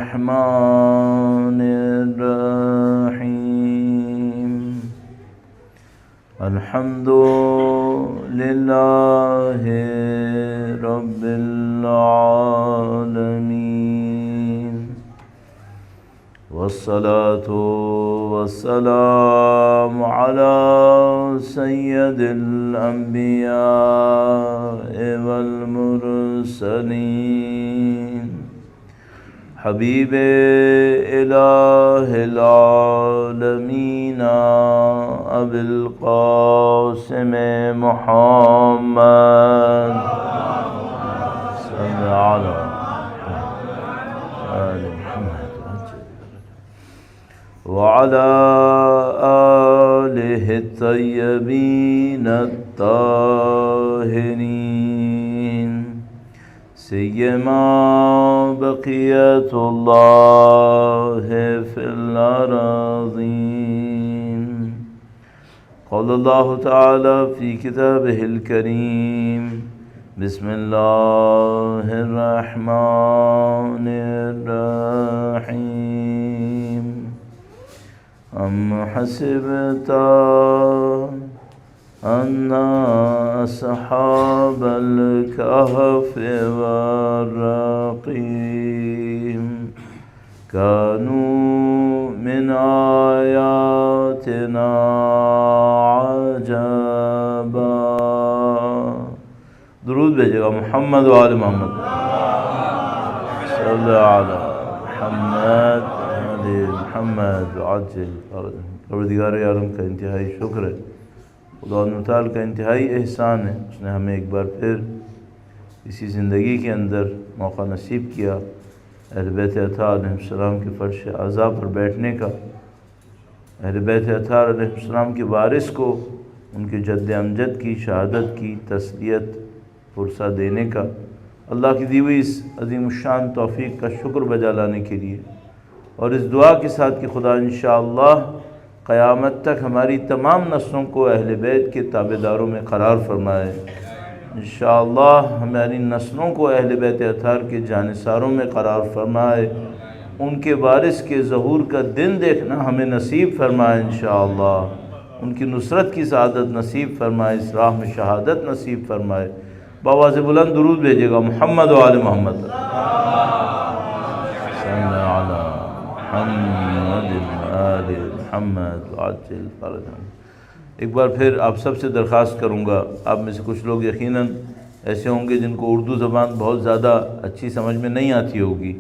الرحمن الرحيم الحمد لله رب العالمين والصلاة والسلام على سيد الأنبياء والمرسلين حبيب إله العالمين أبي القاسم محمد صل على آل محمد وعلى آله الطيبين الطاهرين سيما بقية الله في الأراضين. قال الله تعالى في كتابه الكريم بسم الله الرحمن الرحيم أم حسبت أن أصحاب الكهف والرقيم كانوا من آياتنا عجبا. درود بھیجے گا محمد و آل محمد صلی علی محمد علی محمد عجل. پروردگار عالم کا انتہائی شکر ہے، خدا تعالیٰ کا انتہائی احسان ہے، اس نے ہمیں ایک بار پھر اسی زندگی کے اندر موقع نصیب کیا اہل بیت اطہار علیہ السلام کے فرش اعضاء پر بیٹھنے کا، اہل بیت اطہار علیہ السلام کے وارث کو ان کے جد امجد کی شہادت کی تسلیت فرصہ دینے کا، اللہ کی دی ہوئی اس عظیم الشان توفیق کا شکر بجا لانے کے لیے، اور اس دعا کے ساتھ کہ خدا انشاءاللہ قیامت تک ہماری تمام نسلوں کو اہل بیت کے تابعداروں میں قرار فرمائے، انشاءاللہ ہماری نسلوں کو اہل بیت اطہار کے جانثاروں میں قرار فرمائے، ان کے وارث کے ظہور کا دن دیکھنا ہمیں نصیب فرمائے انشاءاللہ، ان کی نصرت کی سعادت نصیب فرمائے، اس راہ میں شہادت نصیب فرمائے. بآواز بلند درود بھیجے گا محمد و آل محمد صلی علی محمد آل محمد وعجل فرجهم. ایک بار پھر آپ سب سے درخواست کروں گا، آپ میں سے کچھ لوگ یقیناً ایسے ہوں گے جن کو اردو زبان بہت زیادہ اچھی سمجھ میں نہیں آتی ہوگی،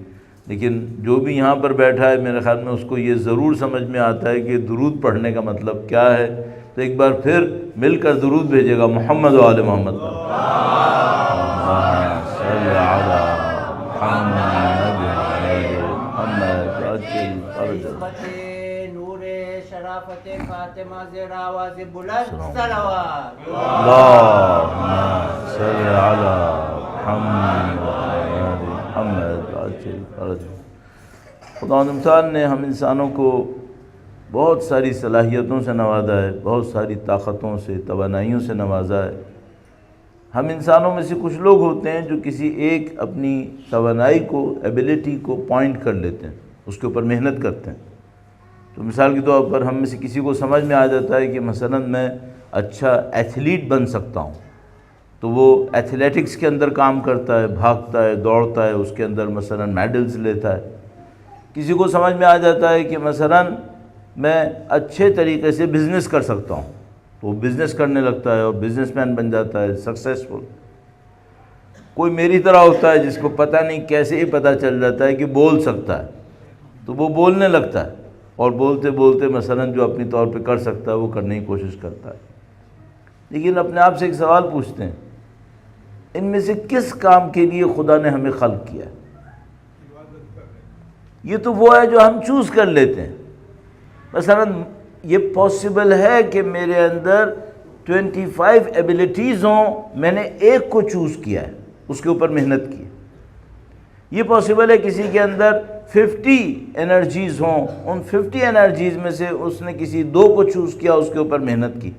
لیکن جو بھی یہاں پر بیٹھا ہے میرے خیال میں اس کو یہ ضرور سمجھ میں آتا ہے کہ درود پڑھنے کا مطلب کیا ہے. تو ایک بار پھر مل کر درود بھیجے گا محمد و آل محمد صلی علی محمد محمد وعجل فرجهم. شرافت فاطمہ زہرا آواز بلند صلوات اللہم صلی علی محمد محمد وعجل فرجهم. خدا تعالیٰ نے ہم انسانوں کو بہت ساری صلاحیتوں سے نوازا ہے، بہت ساری طاقتوں سے، توانائیوں سے نوازا ہے. ہم انسانوں میں سے کچھ لوگ ہوتے ہیں جو کسی ایک اپنی توانائی کو، ایبیلٹی کو پوائنٹ کر لیتے ہیں، اس کے اوپر محنت کرتے ہیں. تو مثال کے طور پر ہم میں سے کسی کو سمجھ میں آ جاتا ہے کہ مثلا میں اچھا ایتھلیٹ بن سکتا ہوں، تو وہ ایتھلیٹکس کے اندر کام کرتا ہے، بھاگتا ہے، دوڑتا ہے، اس کے اندر مثلا میڈلز لیتا ہے. کسی کو سمجھ میں آ جاتا ہے کہ مثلا میں اچھے طریقے سے بزنس کر سکتا ہوں، تو وہ بزنس کرنے لگتا ہے اور بزنس مین بن جاتا ہے، سکسیسفل. کوئی میری طرح ہوتا ہے جس کو پتہ نہیں کیسے ہی پتہ چل جاتا ہے کہ بول سکتا ہے، تو وہ بولنے لگتا ہے، اور بولتے بولتے مثلا جو اپنی طور پہ کر سکتا ہے وہ کرنے کی کوشش کرتا ہے. لیکن اپنے آپ سے ایک سوال پوچھتے ہیں، ان میں سے کس کام کے لیے خدا نے ہمیں خلق کیا ہے؟ یہ تو وہ ہے جو ہم چوز کر لیتے ہیں. مثلا یہ پاسبل ہے کہ میرے اندر 25 ایبیلٹیز ہوں، میں نے ایک کو چوز کیا ہے، اس کے اوپر محنت کی. یہ پاسبل ہے کسی کے اندر 50 انرجیز ہوں، ان 50 انرجیز میں سے اس نے کسی 2 کو چوز کیا، اس کے اوپر محنت کی.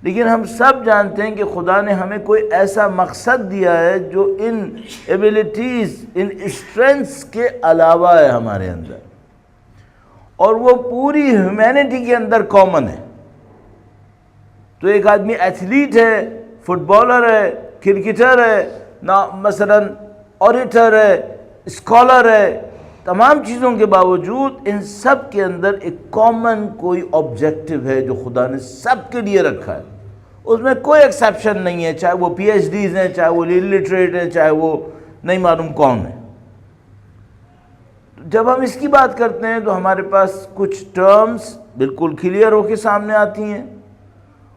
لیکن ہم سب جانتے ہیں کہ خدا نے ہمیں کوئی ایسا مقصد دیا ہے جو ان ایبیلٹیز، ان اسٹرینتھس کے علاوہ ہے ہمارے اندر، اور وہ پوری ہیومینٹی کے اندر کامن ہے۔ تو ایک آدمی ایتھلیٹ ہے، فٹ بالر ہے، کرکٹر ہے، مثلا اوریٹر ہے، اسکالر ہے، تمام چیزوں کے باوجود ان سب کے اندر ایک کامن کوئی آبجیکٹو ہے جو خدا نے سب کے لیے رکھا ہے، اس میں کوئی ایکسیپشن نہیں ہے، چاہے وہ پی ایچ ڈیز ہیں، چاہے وہ لٹریٹ ہیں، چاہے وہ نہیں معلوم کون ہے۔ جب ہم اس کی بات کرتے ہیں تو ہمارے پاس کچھ ٹرمز بالکل کلیئر ہو کے سامنے آتی ہیں،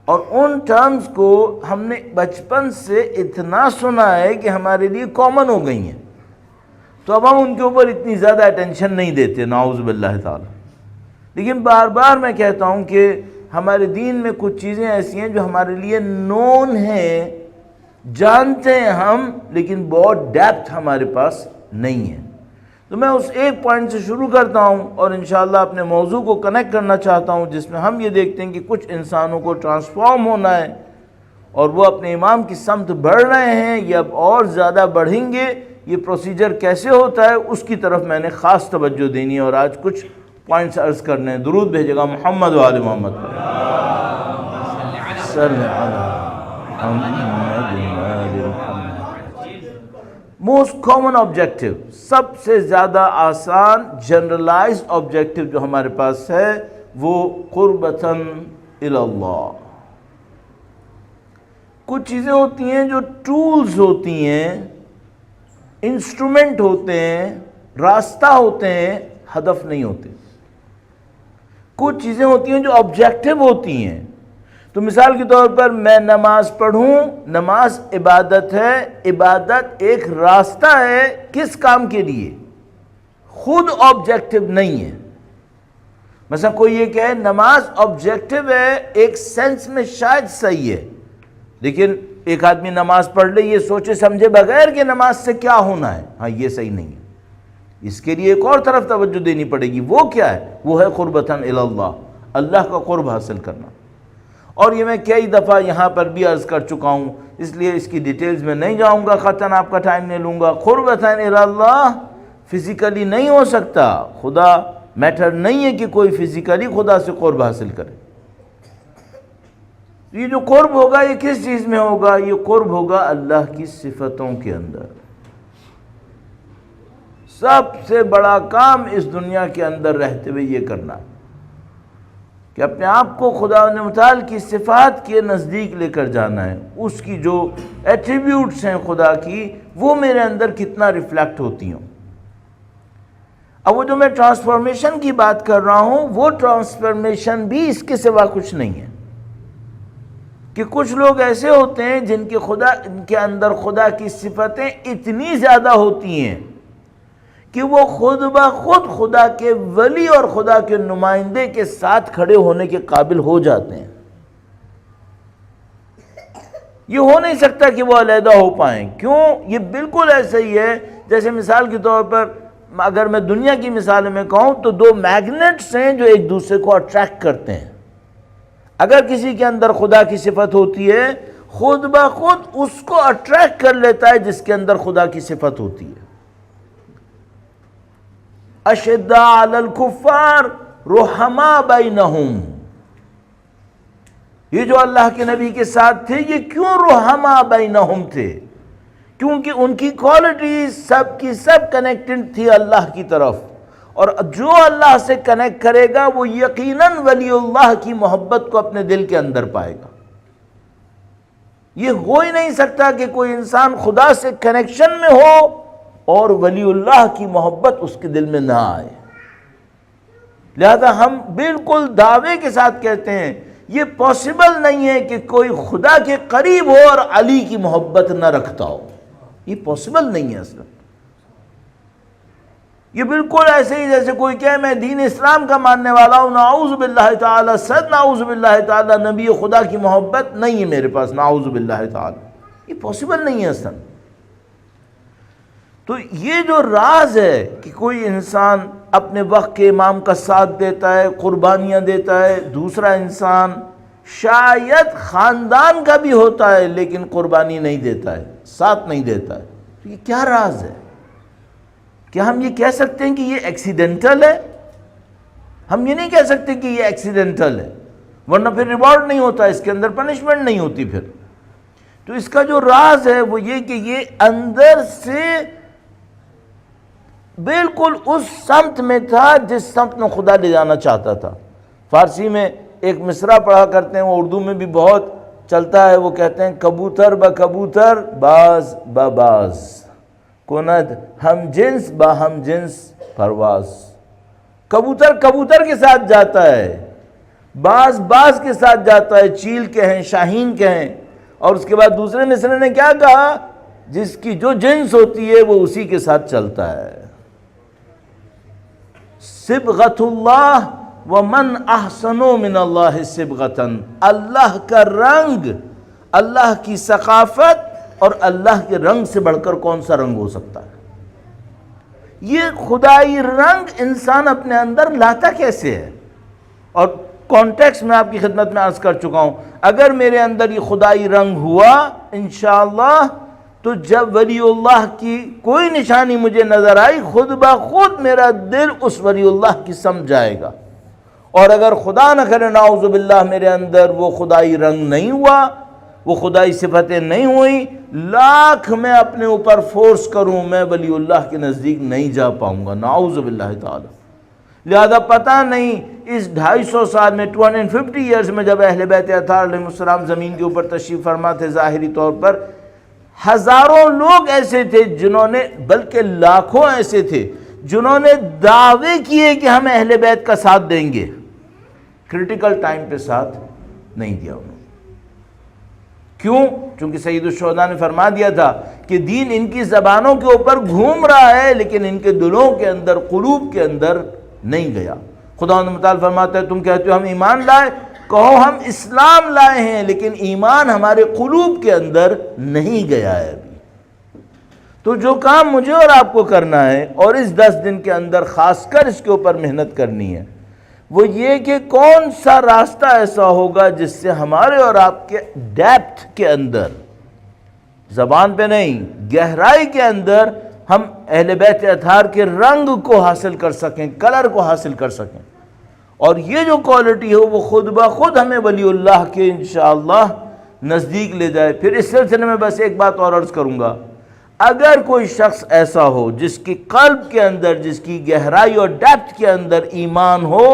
اور ان ٹرمز کو ہم نے بچپن سے اتنا سنا ہے کہ ہمارے لیے کامن ہو گئی ہیں، تو اب ہم ان کے اوپر اتنی زیادہ اٹینشن نہیں دیتے، نعوذ باللہ تعالی۔ لیکن بار بار میں کہتا ہوں کہ ہمارے دین میں کچھ چیزیں ایسی ہیں جو ہمارے لیے نون ہیں، جانتے ہیں ہم، لیکن بہت ڈیپتھ ہمارے پاس نہیں ہے۔ تو میں اس ایک پوائنٹ سے شروع کرتا ہوں اور انشاءاللہ اپنے موضوع کو کنیکٹ کرنا چاہتا ہوں، جس میں ہم یہ دیکھتے ہیں کہ کچھ انسانوں کو ٹرانسفارم ہونا ہے اور وہ اپنے امام کی سمت بڑھ رہے ہیں یا اور زیادہ بڑھیں گے، یہ پروسیجر کیسے ہوتا ہے اس کی طرف میں نے خاص توجہ دینی ہے، اور آج کچھ پوائنٹس عرض کرنے ہیں۔ درود بھیجے گا محمد و آل محمد پر۔ صلی اللہ علیہ وسلم۔ موسٹ کامن آبجیکٹو، سب سے زیادہ آسان جنرلائزڈ آبجیکٹو جو ہمارے پاس ہے وہ قربتاً الی اللہ۔ کچھ چیزیں ہوتی ہیں جو ٹولز ہوتی ہیں، انسٹرومنٹ ہوتے ہیں، راستہ ہوتے ہیں، ہدف نہیں ہوتے۔ کچھ چیزیں ہوتی ہیں جو آبجیکٹو ہوتی ہیں، تو مثال کے طور پر میں نماز پڑھوں، نماز عبادت ہے، عبادت ایک راستہ ہے کس کام کے لیے؟ خود آبجیکٹو نہیں ہے۔ مثلا کوئی یہ کہے نماز آبجیکٹو ہے، ایک سینس میں شاید صحیح ہے، لیکن ایک آدمی نماز پڑھ لے یہ سوچے سمجھے بغیر کہ نماز سے کیا ہونا ہے، ہاں یہ صحیح نہیں ہے۔ اس کے لیے ایک اور طرف توجہ دینی پڑے گی، وہ کیا ہے؟ وہ ہے قربتاً الی اللہ، اللہ کا قرب حاصل کرنا۔ اور یہ میں کئی دفعہ یہاں پر بھی عرض کر چکا ہوں، اس لیے اس کی ڈیٹیلز میں نہیں جاؤں گا، قطعاً آپ کا ٹائم نہیں لوں گا۔ قربتاً الی اللہ فزیکلی نہیں ہو سکتا، خدا میٹر نہیں ہے کہ کوئی فزیکلی خدا سے قرب حاصل کرے۔ یہ جو قرب ہوگا یہ کس چیز میں ہوگا؟ یہ قرب ہوگا اللہ کی صفتوں کے اندر۔ سب سے بڑا کام اس دنیا کے اندر رہتے ہوئے یہ کرنا کہ اپنے آپ کو خدا متعال کی صفات کے نزدیک لے کر جانا ہے، اس کی جو ایٹریبیوٹس ہیں خدا کی وہ میرے اندر کتنا ریفلیکٹ ہوتی ہوں۔ اب وہ جو میں ٹرانسفارمیشن کی بات کر رہا ہوں وہ ٹرانسفارمیشن بھی اس کے سوا کچھ نہیں ہے، کہ کچھ لوگ ایسے ہوتے ہیں جن کے اندر خدا کی صفتیں اتنی زیادہ ہوتی ہیں کہ وہ خود بخود خدا کے ولی اور خدا کے نمائندے کے ساتھ کھڑے ہونے کے قابل ہو جاتے ہیں۔ یہ ہو نہیں سکتا کہ وہ علیحدہ ہو پائیں، کیوں؟ یہ بالکل ایسا ہی ہے جیسے مثال کے طور پر اگر میں دنیا کی مثال میں کہوں تو دو میگنیٹس ہیں جو ایک دوسرے کو اٹریکٹ کرتے ہیں۔ اگر کسی کے اندر خدا کی صفت ہوتی ہے خود بخود اس کو اٹریکٹ کر لیتا ہے جس کے اندر خدا کی صفت ہوتی ہے۔ اشداء علی الکفار رحماء بینہم، یہ جو اللہ کے نبی کے ساتھ تھے یہ کیوں رحماء بینہم تھے؟ کیونکہ ان کی کوالٹی سب کی سب کنیکٹڈ تھی اللہ کی طرف، اور جو اللہ سے کنیکٹ کرے گا وہ یقیناً ولی اللہ کی محبت کو اپنے دل کے اندر پائے گا۔ یہ ہو ہی نہیں سکتا کہ کوئی انسان خدا سے کنیکشن میں ہو اور ولی اللہ کی محبت اس کے دل میں نہ آئے۔ لہذا ہم بالکل دعوے کے ساتھ کہتے ہیں یہ پاسبل نہیں ہے کہ کوئی خدا کے قریب ہو اور علی کی محبت نہ رکھتا ہو، یہ پاسبل نہیں ہے اصلا۔ یہ بالکل ایسے ہی جیسے کوئی کہے میں دین اسلام کا ماننے والا ہوں، نعوذ باللہ تعالی، صد نعوذ باللہ تعالی، نبی خدا کی محبت نہیں ہے میرے پاس، نعوذ باللہ تعالی، یہ پاسبل نہیں ہے اصلا۔ تو یہ جو راز ہے کہ کوئی انسان اپنے وقت کے امام کا ساتھ دیتا ہے، قربانیاں دیتا ہے، دوسرا انسان شاید خاندان کا بھی ہوتا ہے لیکن قربانی نہیں دیتا ہے، ساتھ نہیں دیتا ہے. تو یہ کیا راز ہے؟ کیا ہم یہ کہہ سکتے ہیں کہ یہ ایکسیڈنٹل ہے؟ ہم یہ نہیں کہہ سکتے کہ یہ ایکسیڈنٹل ہے، ورنہ پھر ریوارڈ نہیں ہوتا، اس کے اندر پنشمنٹ نہیں ہوتی پھر. تو اس کا جو راز ہے وہ یہ کہ یہ اندر سے بالکل اس سمت میں تھا جس سمت میں خدا لے جانا چاہتا تھا. فارسی میں ایک مصرع پڑھا کرتے ہیں، وہ اردو میں بھی بہت چلتا ہے، وہ کہتے ہیں کبوتر با کبوتر باز با باز کند ہم جنس با ہم جنس پرواز. کبوتر کبوتر کے ساتھ جاتا ہے، باز باز کے ساتھ جاتا ہے، چیل کہیں شاہین کہیں. اور اس کے بعد دوسرے مصرع نے کیا کہا؟ جس کی جو جنس ہوتی ہے وہ اسی کے ساتھ چلتا ہے. صبغۃ اللہ ومن احسن من اللہ صبغۃً، اللہ کا رنگ، اللہ کی ثقافت اور اللہ کے رنگ سے بڑھ کر کون سا رنگ ہو سکتا ہے؟ یہ خدائی رنگ انسان اپنے اندر لاتا کیسے ہے؟ اور کانٹیکس میں آپ کی خدمت میں عرض کر چکا ہوں، اگر میرے اندر یہ خدائی رنگ ہوا انشاءاللہ تو جب ولی اللہ کی کوئی نشانی مجھے نظر آئی خود بخود میرا دل اس ولی اللہ کی سمجھ جائے گا. اور اگر خدا نہ کرے نعوذ باللہ میرے اندر وہ خدائی رنگ نہیں ہوا، وہ خدائی صفتیں نہیں ہوئی، لاکھ میں اپنے اوپر فورس کروں میں ولی اللہ کے نزدیک نہیں جا پاؤں گا، نعوذ باللہ تعالی. لہذا پتہ نہیں اس 250 سال میں 250 ایئرز میں جب اہل بیت اطہار علیہ السلام زمین کے اوپر تشریف فرما تھے، ظاہری طور پر ہزاروں لوگ ایسے تھے جنہوں نے، بلکہ لاکھوں ایسے تھے جنہوں نے دعوے کیے کہ ہم اہل بیت کا ساتھ دیں گے، کریٹیکل ٹائم پہ ساتھ نہیں دیا انہوں نے. کیوں؟ چونکہ سید الشہداء نے فرما دیا تھا کہ دین ان کی زبانوں کے اوپر گھوم رہا ہے لیکن ان کے دلوں کے اندر، قلوب کے اندر نہیں گیا. خداوند متعال فرماتا ہے تم کہتے ہو ہم ایمان لائے، کہو ہم اسلام لائے ہیں لیکن ایمان ہمارے قلوب کے اندر نہیں گیا ہے ابھی. تو جو کام مجھے اور آپ کو کرنا ہے اور اس 10 دن کے اندر خاص کر اس کے اوپر محنت کرنی ہے، وہ یہ کہ کون سا راستہ ایسا ہوگا جس سے ہمارے اور آپ کے ڈیپتھ کے اندر، زبان پہ نہیں گہرائی کے اندر، ہم اہل بیت اطہار کے رنگ کو حاصل کر سکیں، کلر کو حاصل کر سکیں. اور یہ جو کوالٹی ہو وہ خود بخود ہمیں ولی اللہ کے انشاءاللہ نزدیک لے جائے. پھر اس سلسلے میں بس ایک بات اور عرض کروں گا، اگر کوئی شخص ایسا ہو جس کی قلب کے اندر، جس کی گہرائی اور ڈیپتھ کے اندر ایمان ہو،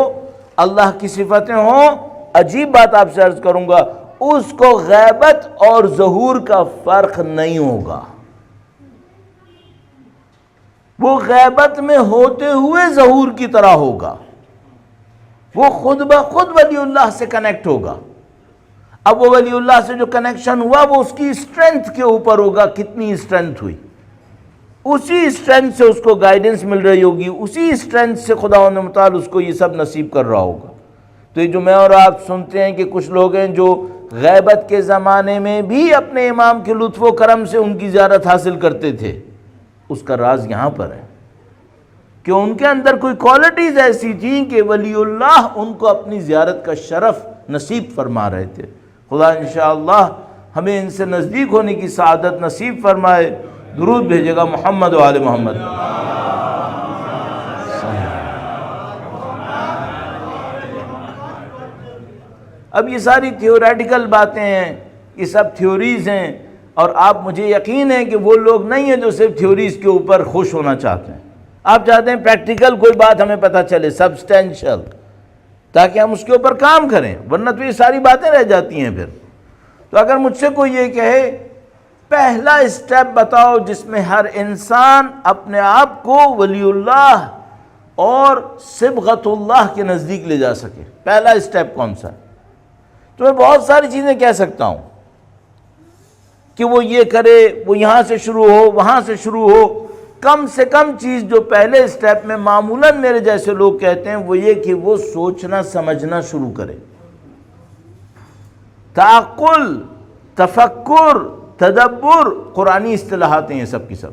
اللہ کی صفتیں ہوں، عجیب بات آپ سے عرض کروں گا، اس کو غیبت اور ظہور کا فرق نہیں ہوگا. وہ غیبت میں ہوتے ہوئے ظہور کی طرح ہوگا، وہ خود بخود ولی اللہ سے کنیکٹ ہوگا. اب وہ ولی اللہ سے جو کنیکشن ہوا وہ اس کی اسٹرینتھ کے اوپر ہوگا، کتنی اسٹرینتھ ہوئی، اسی اسٹرینتھ سے اس کو گائیڈنس مل رہی ہوگی، اسی اسٹرینتھ سے خداوند متعال اس کو یہ سب نصیب کر رہا ہوگا. تو یہ جو میں اور آپ سنتے ہیں کہ کچھ لوگ ہیں جو غیبت کے زمانے میں بھی اپنے امام کے لطف و کرم سے ان کی زیارت حاصل کرتے تھے، اس کا راز یہاں پر ہے کہ ان کے اندر کوئی کوالٹیز ایسی تھیں کہ ولی اللہ ان کو اپنی زیارت کا شرف نصیب فرما رہے تھے. خدا انشاءاللہ ہمیں ان سے نزدیک ہونے کی سعادت نصیب فرمائے. درود بھیجے گا محمد و آل محمد. اب یہ ساری تھیوریٹیکل باتیں ہیں، یہ سب تھیوریز ہیں، اور آپ مجھے یقین ہے کہ وہ لوگ نہیں ہیں جو صرف تھیوریز کے اوپر خوش ہونا چاہتے ہیں. آپ چاہتے ہیں پریکٹیکل کوئی بات ہمیں پتہ چلے، سبسٹینشل، تاکہ ہم اس کے اوپر کام کریں، ورنہ تو یہ ساری باتیں رہ جاتی ہیں پھر. تو اگر مجھ سے کوئی یہ کہے پہلا اسٹیپ بتاؤ جس میں ہر انسان اپنے آپ کو ولی اللہ اور صبغت اللہ کے نزدیک لے جا سکے، پہلا اسٹیپ کون سا ہے؟ تو میں بہت ساری چیزیں کہہ سکتا ہوں کہ وہ یہ کرے، وہ یہاں سے شروع ہو، وہاں سے شروع ہو. کم سے کم چیز جو پہلے اسٹیپ میں معمولاً میرے جیسے لوگ کہتے ہیں وہ یہ کہ وہ سوچنا سمجھنا شروع کرے. تعقل، تفکر، تدبر قرآنی اصطلاحات ہیں یہ سب کی سب.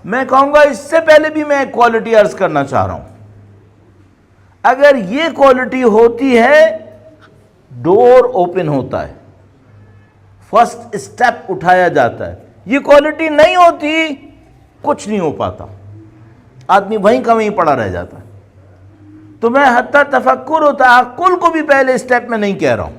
میں کہوں گا اس سے پہلے بھی میں ایک کوالٹی عرض کرنا چاہ رہا ہوں. اگر یہ کوالٹی ہوتی ہے ڈور اوپن ہوتا ہے، فرسٹ اسٹیپ اٹھایا جاتا ہے. یہ کوالٹی نہیں ہوتی کچھ نہیں ہو پاتا، آدمی وہیں کا وہیں پڑا رہ جاتا ہے. تو میں حتی تفکر و تعقل کو بھی پہلے اسٹیپ میں نہیں کہہ رہا ہوں.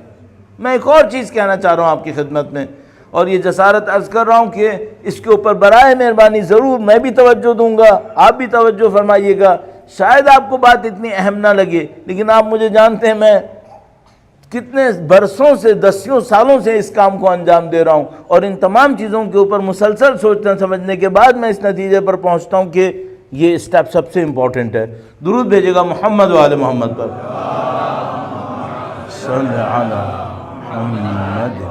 میں ایک اور چیز کہنا چاہ رہا ہوں آپ کی خدمت میں، اور یہ جسارت عرض کر رہا ہوں کہ اس کے اوپر برائے مہربانی ضرور میں بھی توجہ دوں گا، آپ بھی توجہ فرمائیے گا. شاید آپ کو بات اتنی اہم نہ لگے، لیکن آپ مجھے جانتے ہیں میں کتنے برسوں سے، دسیوں سالوں سے اس کام کو انجام دے رہا ہوں، اور ان تمام چیزوں کے اوپر مسلسل سوچنا سمجھنے کے بعد میں اس نتیجے پر پہنچتا ہوں کہ یہ اسٹیپ سب سے امپورٹنٹ ہے. درود بھیجے گا محمد و آل محمد پر. صلی علی محمد.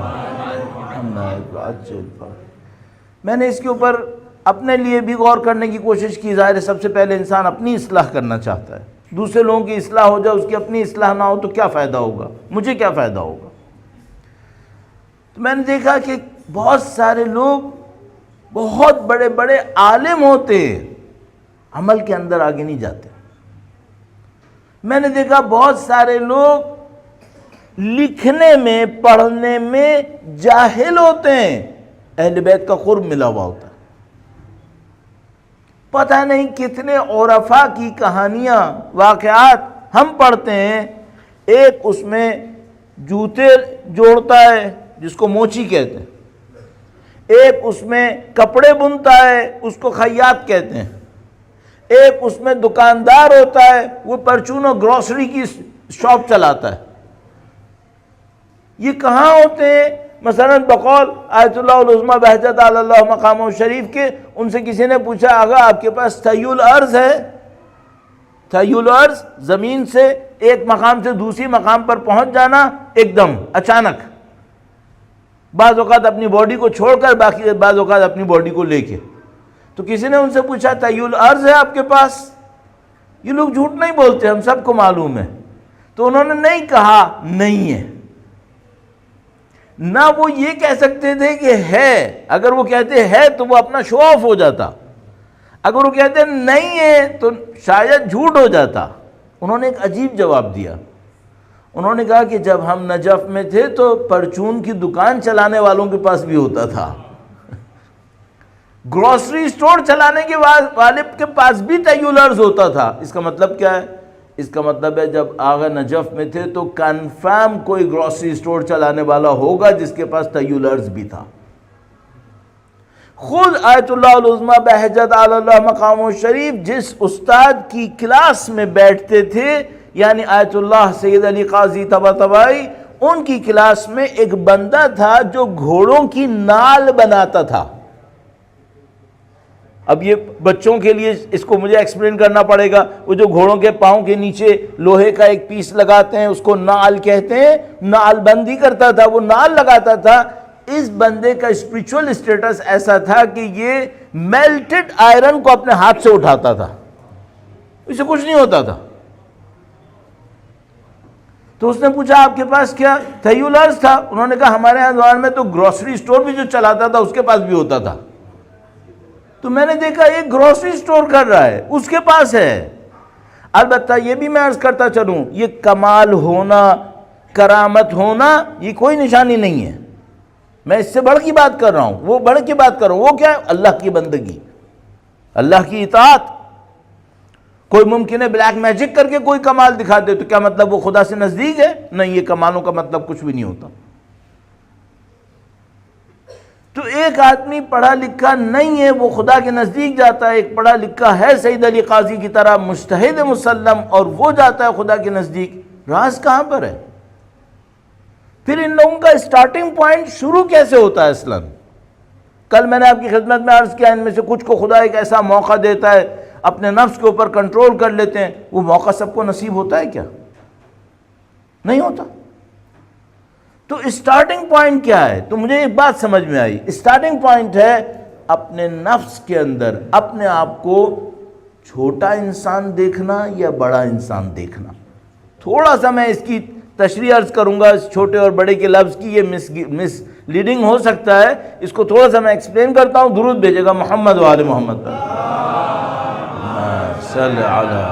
میں نے اس کے اوپر اپنے لیے بھی غور کرنے کی کوشش کی. ظاہر ہے سب سے پہلے انسان اپنی اصلاح کرنا چاہتا ہے. دوسرے لوگوں کی اصلاح ہو جائے، اس کی اپنی اصلاح نہ ہو تو کیا فائدہ ہوگا، مجھے کیا فائدہ ہوگا. تو میں نے دیکھا کہ بہت سارے لوگ بہت بڑے بڑے عالم ہوتے ہیں، عمل کے اندر آگے نہیں جاتے. میں نے دیکھا بہت سارے لوگ لکھنے میں، پڑھنے میں جاہل ہوتے ہیں، اہل بیت کا قرب ملا ہوا ہوتا ہے. پتہ نہیں کتنے عرفاء کی کہانیاں، واقعات ہم پڑھتے ہیں. ایک اس میں جوتے جوڑتا ہے جس کو موچی کہتے ہیں، ایک اس میں کپڑے بنتا ہے اس کو خیاط کہتے ہیں، ایک اس میں دکاندار ہوتا ہے وہ پرچون و گروسری کی شاپ چلاتا ہے. یہ کہاں ہوتے ہیں؟ مثلا بقول آیت اللہ العظمیٰ بہجت علی اللہ مقامہ شریف کے، ان سے کسی نے پوچھا آقا آپ کے پاس طی الارض ہے؟ طی الارض زمین سے ایک مقام سے دوسری مقام پر پہنچ جانا ایک دم اچانک، بعض اوقات اپنی باڈی کو چھوڑ کر، باقی بعض اوقات اپنی باڈی کو لے کے. تو کسی نے ان سے پوچھا طی الارض ہے آپ کے پاس؟ یہ لوگ جھوٹ نہیں بولتے، ہم سب کو معلوم ہے. تو انہوں نے نہیں کہا نہیں ہے، نہ وہ یہ کہہ سکتے تھے کہ ہے. اگر وہ کہتے ہے تو وہ اپنا شو آف ہو جاتا، اگر وہ کہتے نہیں ہے تو شاید جھوٹ ہو جاتا. انہوں نے ایک عجیب جواب دیا. انہوں نے کہا کہ جب ہم نجف میں تھے تو پرچون کی دکان چلانے والوں کے پاس بھی ہوتا تھا، گروسری سٹور چلانے کے والد کے پاس بھی طی الارض ہوتا تھا. اس کا مطلب کیا ہے؟ اس کا مطلب ہے جب آغا نجف میں تھے تو کنفرم کوئی گروسری سٹور چلانے والا ہوگا جس کے پاس طی الارض بھی تھا. خود آیت اللہ العظمیٰ بہجت علی اللہ مقامہ شریف جس استاد کی کلاس میں بیٹھتے تھے، یعنی آیت اللہ سید علی قاضی طباطبائی، ان کی کلاس میں ایک بندہ تھا جو گھوڑوں کی نال بناتا تھا. اب یہ بچوں کے لیے اس کو مجھے ایکسپلین کرنا پڑے گا. وہ جو گھوڑوں کے پاؤں کے نیچے لوہے کا ایک پیس لگاتے ہیں اس کو نال کہتے ہیں، نال بندی کرتا تھا، وہ نال لگاتا تھا. اس بندے کا اسپریچول اسٹیٹس ایسا تھا کہ یہ میلٹڈ آئرن کو اپنے ہاتھ سے اٹھاتا تھا، اسے کچھ نہیں ہوتا تھا. تو اس نے پوچھا آپ کے پاس کیا طی الارض تھا؟ انہوں نے کہا ہمارے یہاں زمان میں تو گروسری سٹور بھی جو چلاتا تھا اس کے پاس بھی ہوتا تھا. تو میں نے دیکھا ایک گروسری سٹور کر رہا ہے، اس کے پاس ہے. البتہ یہ بھی میں عرض کرتا چلوں، یہ کمال ہونا، کرامت ہونا یہ کوئی نشانی نہیں ہے. میں اس سے بڑھ کی بات کر رہا ہوں، وہ بڑھ کی بات کر رہا ہوں. وہ کیا ہے؟ اللہ کی بندگی، اللہ کی اطاعت. کوئی ممکن ہے بلیک میجک کر کے کوئی کمال دکھا دے تو کیا مطلب وہ خدا سے نزدیک ہے؟ نہیں، یہ کمالوں کا مطلب کچھ بھی نہیں ہوتا. تو ایک آدمی پڑھا لکھا نہیں ہے وہ خدا کے نزدیک جاتا ہے، ایک پڑھا لکھا ہے سید علی قاضی کی طرح مجتہد مسلم اور وہ جاتا ہے خدا کے نزدیک. راز کہاں پر ہے؟ پھر ان لوگوں کا سٹارٹنگ پوائنٹ شروع کیسے ہوتا ہے اصلاً؟ کل میں نے آپ کی خدمت میں عرض کیا ان میں سے کچھ کو خدا ایک ایسا موقع دیتا ہے، اپنے نفس کے اوپر کنٹرول کر لیتے ہیں. وہ موقع سب کو نصیب ہوتا ہے کیا؟ نہیں ہوتا. تو اسٹارٹنگ پوائنٹ کیا ہے؟ تو مجھے ایک بات سمجھ میں آئی. اسٹارٹنگ پوائنٹ ہے اپنے نفس کے اندر اپنے آپ کو چھوٹا انسان دیکھنا یا بڑا انسان دیکھنا. تھوڑا سا میں اس کی تشریح عرض کروں گا. اس چھوٹے اور بڑے کے لفظ کی یہ مس لیڈنگ ہو سکتا ہے، اس کو تھوڑا سا میں ایکسپلین کرتا ہوں. درود بھیجے گا محمد و آل محمد پر. صلی علی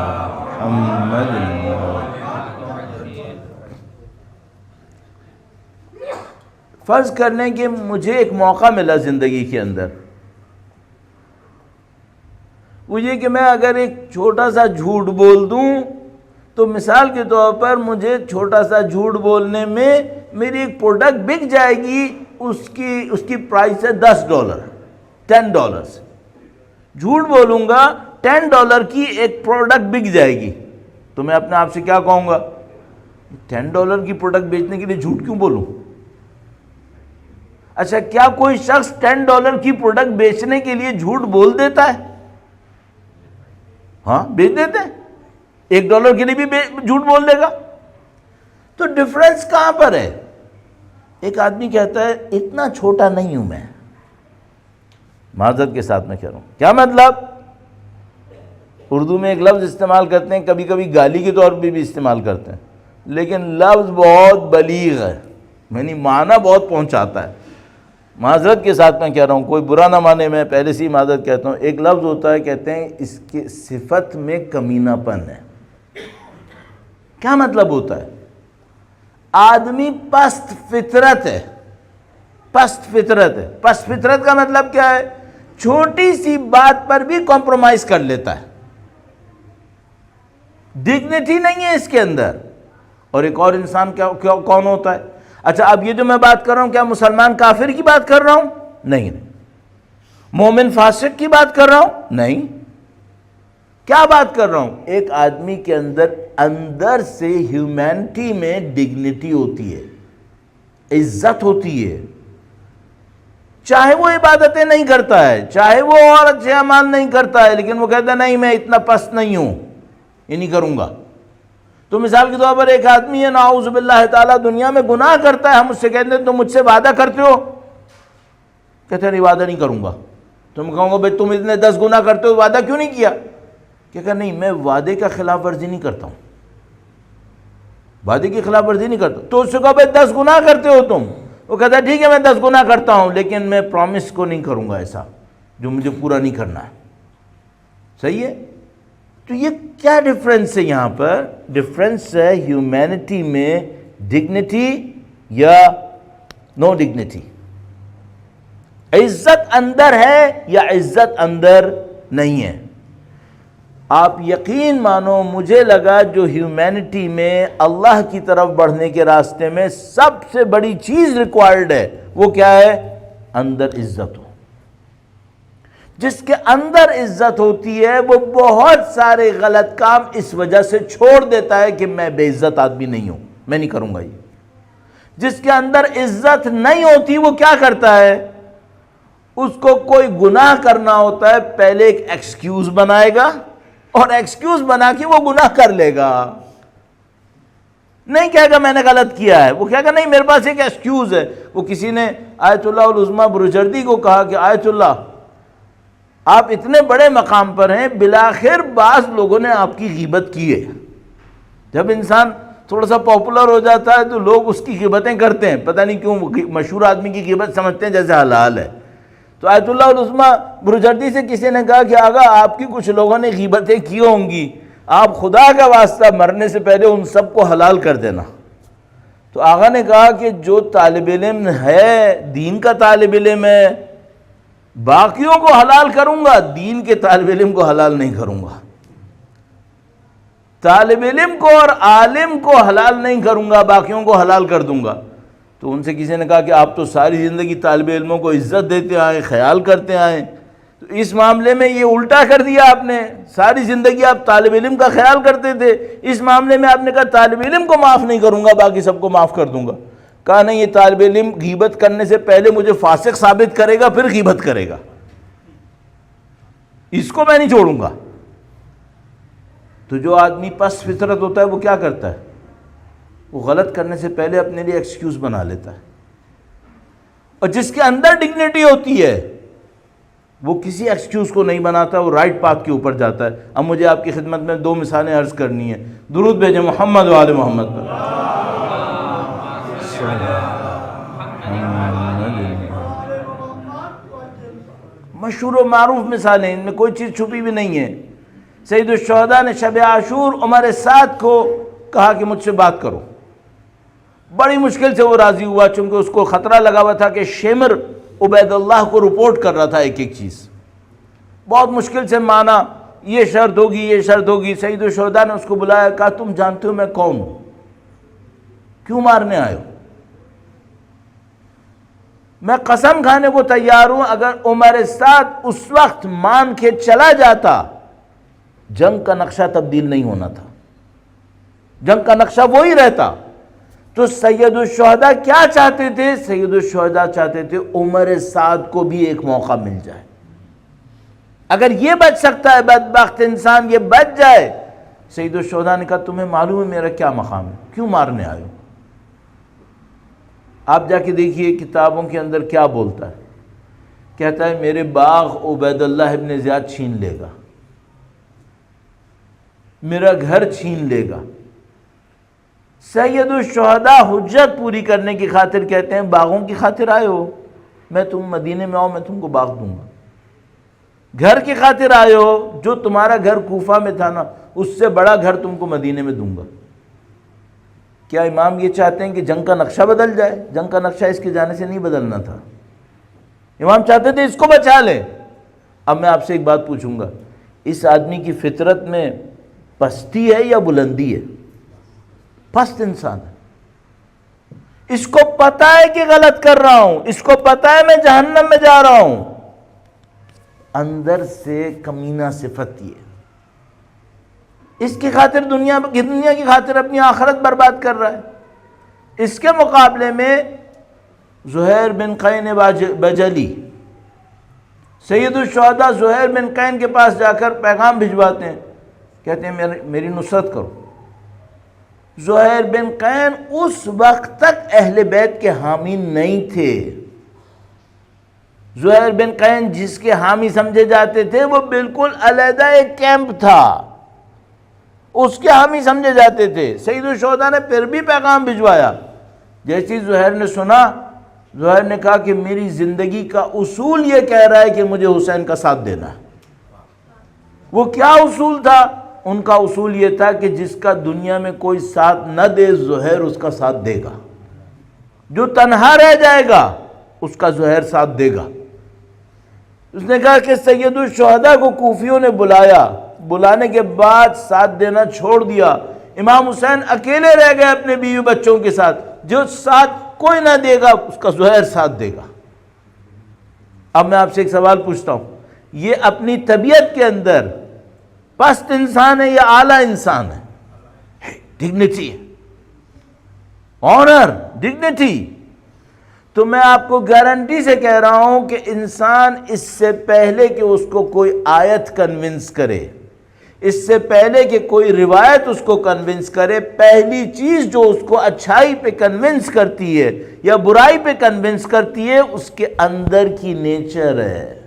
محمد. فرض کر لیں کہ مجھے ایک موقع ملا زندگی کے اندر، وہ یہ کہ میں اگر ایک چھوٹا سا جھوٹ بول دوں تو مثال کے طور پر مجھے چھوٹا سا جھوٹ بولنے میں میری ایک پروڈکٹ بک جائے گی، اس کی پرائس ہے $10، $10 جھوٹ بولوں گا، $10 کی ایک پروڈکٹ بک جائے گی، تو میں اپنے آپ سے کیا کہوں گا؟ $10 کی پروڈکٹ بیچنے کے لیے جھوٹ کیوں بولوں؟ اچھا، کیا کوئی شخص $10 کی پروڈکٹ بیچنے کے لیے جھوٹ بول دیتا ہے؟ ہاں، بیچ دیتے ہیں، $1 کے لیے بھی جھوٹ بول دے گا۔ تو ڈفرنس کہاں پر ہے؟ ایک آدمی کہتا ہے اتنا چھوٹا نہیں ہوں میں، معذرت کے ساتھ میں کہہ رہا ہوں، کیا مطلب؟ اردو میں ایک لفظ استعمال کرتے ہیں، کبھی کبھی گالی کے طور پہ بھی استعمال کرتے ہیں، لیکن لفظ بہت بلیغ ہے، یعنی معنی بہت پہنچاتا ہے۔ معذرت کے ساتھ میں کہہ رہا ہوں، کوئی برا نہ مانے، میں پہلے سے ہی معذرت کہتا ہوں۔ ایک لفظ ہوتا ہے، کہتے ہیں اس کے صفت میں کمینہ پن ہے۔ کیا مطلب ہوتا ہے؟ آدمی پست فطرت ہے، پست فطرت ہے۔ پست فطرت کا مطلب کیا ہے؟ چھوٹی سی بات پر بھی کمپرومائز کر لیتا ہے، ڈگنیٹی نہیں ہے اس کے اندر۔ اور ایک اور انسان کون ہوتا ہے؟ اچھا، اب یہ جو میں بات کر رہا ہوں، کیا مسلمان کافر کی بات کر رہا ہوں؟ نہیں۔ مومن فاسق کی بات کر رہا ہوں؟ نہیں۔ کیا بات کر رہا ہوں؟ ایک آدمی کے اندر سے ہیومینٹی میں ڈگنیٹی ہوتی ہے، عزت ہوتی ہے، چاہے وہ عبادتیں نہیں کرتا ہے، چاہے وہ اور اچھے اعمال نہیں کرتا ہے، لیکن وہ کہتا ہے نہیں، میں اتنا پست نہیں ہوں، یہ نہیں کروں گا۔ تو مثال کے طور پر ایک آدمی ہے، نعوذ باللہ تعالیٰ، دنیا میں گناہ کرتا ہے، ہم اس سے کہتے ہیں تم مجھ سے وعدہ کرتے ہو؟ کہتے ہیں نہیں، وعدہ نہیں کروں گا۔ تم کہوں گے بھائی تم اتنے 10 گناہ کرتے ہو، وعدہ کیوں نہیں کیا؟ کہ نہیں، میں وعدے کا خلاف ورزی نہیں کرتا ہوں، وعدے کی خلاف ورزی نہیں کرتا۔ تو اس سے کہو بھائی 10 گناہ کرتے ہو تم، وہ کہتا ہے ٹھیک ہے میں 10 گناہ کرتا ہوں، لیکن میں پرومس کو نہیں کروں گا ایسا جو مجھے پورا نہیں کرنا ہے۔ صحیح ہے؟ تو یہ کیا ڈفرنس ہے یہاں پر؟ ڈفرنس ہے ہیومینٹی میں ڈگنیٹی یا نو ڈگنیٹی، عزت اندر ہے یا عزت اندر نہیں ہے۔ آپ یقین مانو، مجھے لگا جو ہیومینٹی میں اللہ کی طرف بڑھنے کے راستے میں سب سے بڑی چیز ریکوائرڈ ہے، وہ کیا ہے؟ اندر عزت ہو۔ جس کے اندر عزت ہوتی ہے وہ بہت سارے غلط کام اس وجہ سے چھوڑ دیتا ہے کہ میں بے عزت آدمی نہیں ہوں، میں نہیں کروں گا یہ۔ جس کے اندر عزت نہیں ہوتی وہ کیا کرتا ہے؟ اس کو کوئی گناہ کرنا ہوتا ہے، پہلے ایک ایکسکیوز بنائے گا اور ایکسکیوز بنا کے وہ گناہ کر لے گا، نہیں کہے گا میں نے غلط کیا ہے، وہ کہے گا نہیں میرے پاس ایک ایکسکیوز ہے۔ وہ کسی نے آیت اللہ العظمیٰ بروجردی کو کہا کہ آیت اللہ، آپ اتنے بڑے مقام پر ہیں، بالآخر بعض لوگوں نے آپ کی غیبت کی ہے۔ جب انسان تھوڑا سا پاپولر ہو جاتا ہے تو لوگ اس کی غیبتیں کرتے ہیں، پتہ نہیں کیوں مشہور آدمی کی غیبت سمجھتے ہیں جیسے حلال ہے۔ تو آیت اللہ العظمیٰ بروجردی سے کسی نے کہا کہ آقا آپ کی کچھ لوگوں نے غیبتیں کی ہوں گی، آپ خدا کا واسطہ مرنے سے پہلے ان سب کو حلال کر دینا۔ تو آقا نے کہا کہ جو طالب علم ہے، دین کا طالب علم ہے، باقیوں کو حلال کروں گا، دین کے طالب علم کو حلال نہیں کروں گا۔ طالب علم کو اور عالم کو حلال نہیں کروں گا، باقیوں کو حلال کر دوں گا۔ تو ان سے کسی نے کہا کہ آپ تو ساری زندگی طالب علموں کو عزت دیتے آئے، خیال کرتے آئے، تو اس معاملے میں یہ الٹا کر دیا آپ نے، ساری زندگی آپ طالب علم کا خیال کرتے تھے، اس معاملے میں آپ نے کہا طالب علم کو معاف نہیں کروں گا، باقی سب کو معاف کر دوں گا۔ کہا نہیں، یہ طالب علم غیبت کرنے سے پہلے مجھے فاسق ثابت کرے گا، پھر غیبت کرے گا، اس کو میں نہیں چھوڑوں گا۔ تو جو آدمی پس فطرت ہوتا ہے وہ کیا کرتا ہے؟ وہ غلط کرنے سے پہلے اپنے لیے ایکسکیوز بنا لیتا ہے، اور جس کے اندر ڈگنیٹی ہوتی ہے وہ کسی ایکسکیوز کو نہیں بناتا، وہ رائٹ پاتھ کے اوپر جاتا ہے۔ اب مجھے آپ کی خدمت میں 2 مثالیں عرض کرنی ہیں، درود بھیجیں محمد و آل محمد پر۔ مشہور و معروف مثالیں، ان میں کوئی چیز چھپی بھی نہیں ہے۔ سید الشہداء نے شب عاشور عمر سعد کو کہا کہ مجھ سے بات کرو، بڑی مشکل سے وہ راضی ہوا، چونکہ اس کو خطرہ لگا ہوا تھا کہ شیمر عبید اللہ کو رپورٹ کر رہا تھا ایک ایک چیز، بہت مشکل سے مانا یہ شرط ہوگی یہ شرط ہوگی۔ سید الشہداء نے اس کو بلایا، کہا تم جانتے ہو میں کون ہوں، کیوں مارنے آئے ہو؟ میں قسم کھانے کو تیار ہوں اگر عمر سعد اس وقت مان کے چلا جاتا جنگ کا نقشہ تبدیل نہیں ہونا تھا، جنگ کا نقشہ وہی رہتا۔ تو سید الشہداء کیا چاہتے تھے؟ سید الشہداء چاہتے تھے عمر سعد کو بھی ایک موقع مل جائے، اگر یہ بچ سکتا ہے بدبخت انسان، یہ بچ جائے۔ سید الشہداء نے کہا تمہیں معلوم ہے میرا کیا مقام ہے، کیوں مارنے آئے ہو؟ آپ جا کے دیکھیے کتابوں کے اندر کیا بولتا ہے، کہتا ہے میرے باغ عبید اللہ ابن زیاد چھین لے گا، میرا گھر چھین لے گا۔ سید الشہداء حجت پوری کرنے کی خاطر کہتے ہیں باغوں کی خاطر آئے ہو، میں تم مدینے میں آؤ میں تم کو باغ دوں گا۔ گھر کی خاطر آئے ہو، جو تمہارا گھر کوفہ میں تھا نا اس سے بڑا گھر تم کو مدینے میں دوں گا۔ کیا امام یہ چاہتے ہیں کہ جنگ کا نقشہ بدل جائے؟ جنگ کا نقشہ اس کے جانے سے نہیں بدلنا تھا، امام چاہتے تھے اس کو بچا لے۔ اب میں آپ سے ایک بات پوچھوں گا، اس آدمی کی فطرت میں پستی ہے یا بلندی ہے؟ پست انسان ہے، اس کو پتا ہے کہ غلط کر رہا ہوں، اس کو پتا ہے میں جہنم میں جا رہا ہوں، اندر سے کمینہ صفت یہ، اس کی خاطر دنیا کی خاطر اپنی آخرت برباد کر رہا ہے۔ اس کے مقابلے میں زہیر بن قین بجلی، سید الشہداء زہیر بن قین کے پاس جا کر پیغام بھجواتے ہیں، کہتے ہیں میری نصرت کرو۔ زہیر بن قین اس وقت تک اہل بیت کے حامی نہیں تھے، زہیر بن قین جس کے حامی سمجھے جاتے تھے وہ بالکل علیحدہ ایک کیمپ تھا، اس کے حامی سمجھے جاتے تھے۔ سید الشہداء نے پھر بھی پیغام بھجوایا، جیسی زہیر نے سنا، زہیر نے کہا کہ میری زندگی کا اصول یہ کہہ رہا ہے کہ مجھے حسین کا ساتھ دینا ہے۔ وہ کیا اصول تھا؟ ان کا اصول یہ تھا کہ جس کا دنیا میں کوئی ساتھ نہ دے زہیر اس کا ساتھ دے گا، جو تنہا رہ جائے گا اس کا زہیر ساتھ دے گا۔ اس نے کہا کہ سید الشہداء کو کوفیوں نے بلایا، بلانے کے بعد ساتھ دینا چھوڑ دیا، امام حسین اکیلے رہ گئے اپنے بیوی بچوں کے ساتھ، جو ساتھ کوئی نہ دے گا اس کا زہیر ساتھ دے گا۔ اب میں آپ سے ایک سوال پوچھتا ہوں، یہ اپنی طبیعت کے اندر پست انسان ہے یا اعلیٰ انسان ہے؟ ڈگنیٹی ہے، آنر، ڈگنیٹی۔ تو میں آپ کو گارنٹی سے کہہ رہا ہوں کہ انسان اس سے پہلے کہ اس کو کوئی آیت کنونس کرے، اس سے پہلے کہ کوئی روایت اس کو کنونس کرے، پہلی چیز جو اس کو اچھائی پہ کنونس کرتی ہے یا برائی پہ کنونس کرتی ہے اس کے اندر کی نیچر ہے،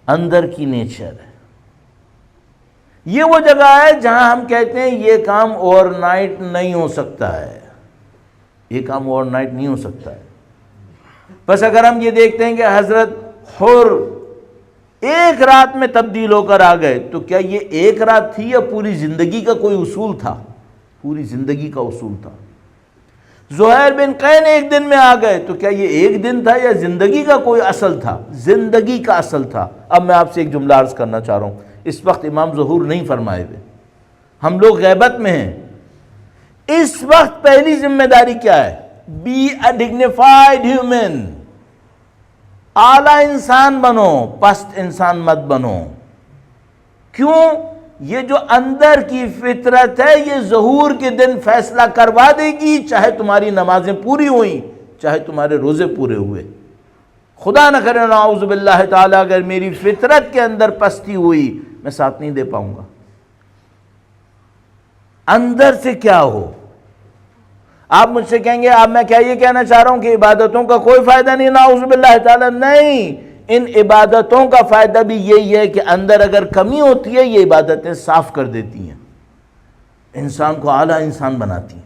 اندر کی نیچر ہے۔ یہ وہ جگہ ہے جہاں ہم کہتے ہیں یہ کام اوور نائٹ نہیں ہو سکتا ہے، یہ کام اوور نائٹ نہیں ہو سکتا ہے۔ بس اگر ہم یہ دیکھتے ہیں کہ حضرت حر ایک رات میں تبدیل ہو کر آ گئے، تو کیا یہ ایک رات تھی یا پوری زندگی کا کوئی اصول تھا؟ پوری زندگی کا اصول تھا۔ زہیر بن قین ایک دن میں آ گئے، تو کیا یہ ایک دن تھا یا زندگی کا کوئی اصل تھا؟ زندگی کا اصل تھا۔ اب میں آپ سے ایک جملہ عرض کرنا چاہ رہا ہوں، اس وقت امام ظہور نہیں فرمائے ہوئے، ہم لوگ غیبت میں ہیں۔ اس وقت پہلی ذمہ داری کیا ہے؟ بی اے ڈگنیفائڈ ہیومن، اعلیٰ انسان بنو، پست انسان مت بنو۔ کیوں؟ یہ جو اندر کی فطرت ہے یہ ظہور کے دن فیصلہ کروا دے گی، چاہے تمہاری نمازیں پوری ہوئیں، چاہے تمہارے روزے پورے ہوئے۔ خدا نہ کرے نعوذ باللہ تعالیٰ اگر میری فطرت کے اندر پستی ہوئی، میں ساتھ نہیں دے پاؤں گا۔ اندر سے کیا ہو؟ آپ مجھ سے کہیں گے اب میں کیا یہ کہنا چاہ رہا ہوں کہ عبادتوں کا کوئی فائدہ نہیں؟ نعوذ باللہ تعالیٰ نہیں، ان عبادتوں کا فائدہ بھی یہی ہے کہ اندر اگر کمی ہوتی ہے یہ عبادتیں صاف کر دیتی ہیں، انسان کو اعلیٰ انسان بناتی ہیں۔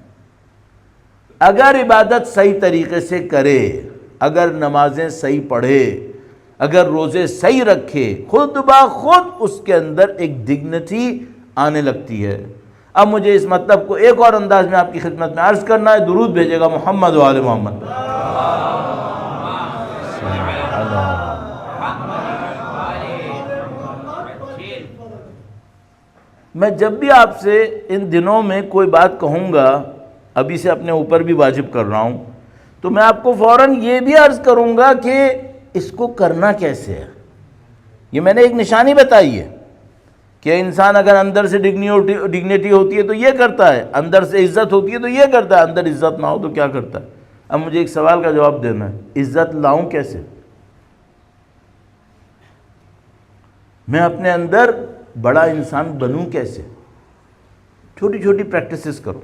اگر عبادت صحیح طریقے سے کرے، اگر نمازیں صحیح پڑھے، اگر روزے صحیح رکھے، خود بخود اس کے اندر ایک ڈگنیٹی آنے لگتی ہے۔ اب مجھے اس مطلب کو ایک اور انداز میں آپ کی خدمت میں عرض کرنا ہے. درود بھیجے گا محمد و آل محمد. میں جب بھی آپ سے ان دنوں میں کوئی بات کہوں گا، ابھی سے اپنے اوپر بھی واجب کر رہا ہوں، تو میں آپ کو فوراً یہ بھی عرض کروں گا کہ اس کو کرنا کیسے ہے. یہ میں نے ایک نشانی بتائی ہے کہ انسان اگر اندر سے ڈگنیٹی ہوتی ہے تو یہ کرتا ہے، اندر سے عزت ہوتی ہے تو یہ کرتا ہے، اندر عزت نہ ہو تو کیا کرتا ہے. اب مجھے ایک سوال کا جواب دینا ہے، عزت لاؤں کیسے؟ میں اپنے اندر بڑا انسان بنوں کیسے؟ چھوٹی چھوٹی پریکٹسز کرو.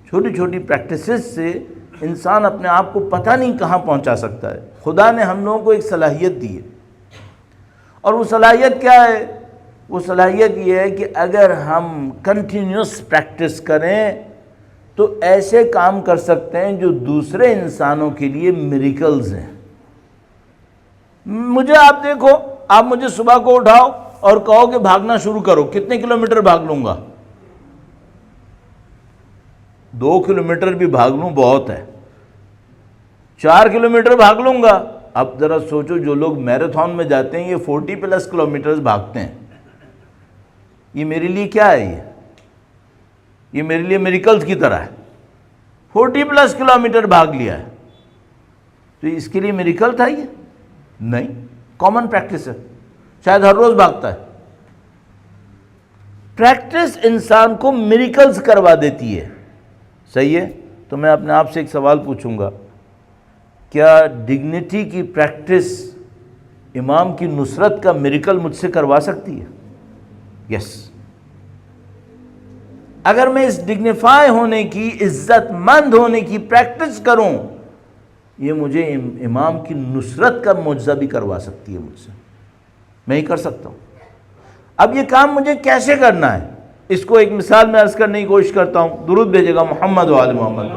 چھوٹی چھوٹی پریکٹسز سے انسان اپنے آپ کو پتہ نہیں کہاں پہنچا سکتا ہے. خدا نے ہم لوگوں کو ایک صلاحیت دی ہے، اور وہ صلاحیت کیا ہے؟ وہ صلاحیت یہ ہے کہ اگر ہم کنٹینیوس پریکٹس کریں تو ایسے کام کر سکتے ہیں جو دوسرے انسانوں کے لیے میریکلز ہیں. مجھے آپ دیکھو، آپ مجھے صبح کو اٹھاؤ اور کہو کہ بھاگنا شروع کرو، کتنے کلومیٹر بھاگ لوں گا؟ 2 کلومیٹر بھی بھاگ لوں بہت ہے. 4 کلومیٹر بھاگ لوں گا. اب ذرا سوچو، جو لوگ میراتھن میں جاتے ہیں یہ 40+ کلومیٹرز بھاگتے ہیں. یہ میرے لیے کیا ہے؟ یہ میرے لیے میریکلز کی طرح ہے. 40+ کلومیٹر بھاگ لیا ہے تو اس کے لیے میریکل تھا یہ؟ نہیں، کامن پریکٹس ہے. شاید ہر روز بھاگتا ہے. پریکٹس انسان کو میریکلز کروا دیتی ہے. صحیح ہے؟ تو میں اپنے آپ سے ایک سوال پوچھوں گا، کیا ڈگنیٹی کی پریکٹس امام کی نصرت کا میریکل مجھ سے کروا سکتی ہے؟ یس. اگر میں اس ڈگنیفائی ہونے کی، عزت مند ہونے کی پریکٹس کروں، یہ مجھے امام کی نصرت کا معجزہ بھی کروا سکتی ہے مجھ سے. میں ہی کر سکتا ہوں. اب یہ کام مجھے کیسے کرنا ہے، اس کو ایک مثال میں عرض کرنے کی کوشش کرتا ہوں. درود بھیجے گا محمد و آل محمد.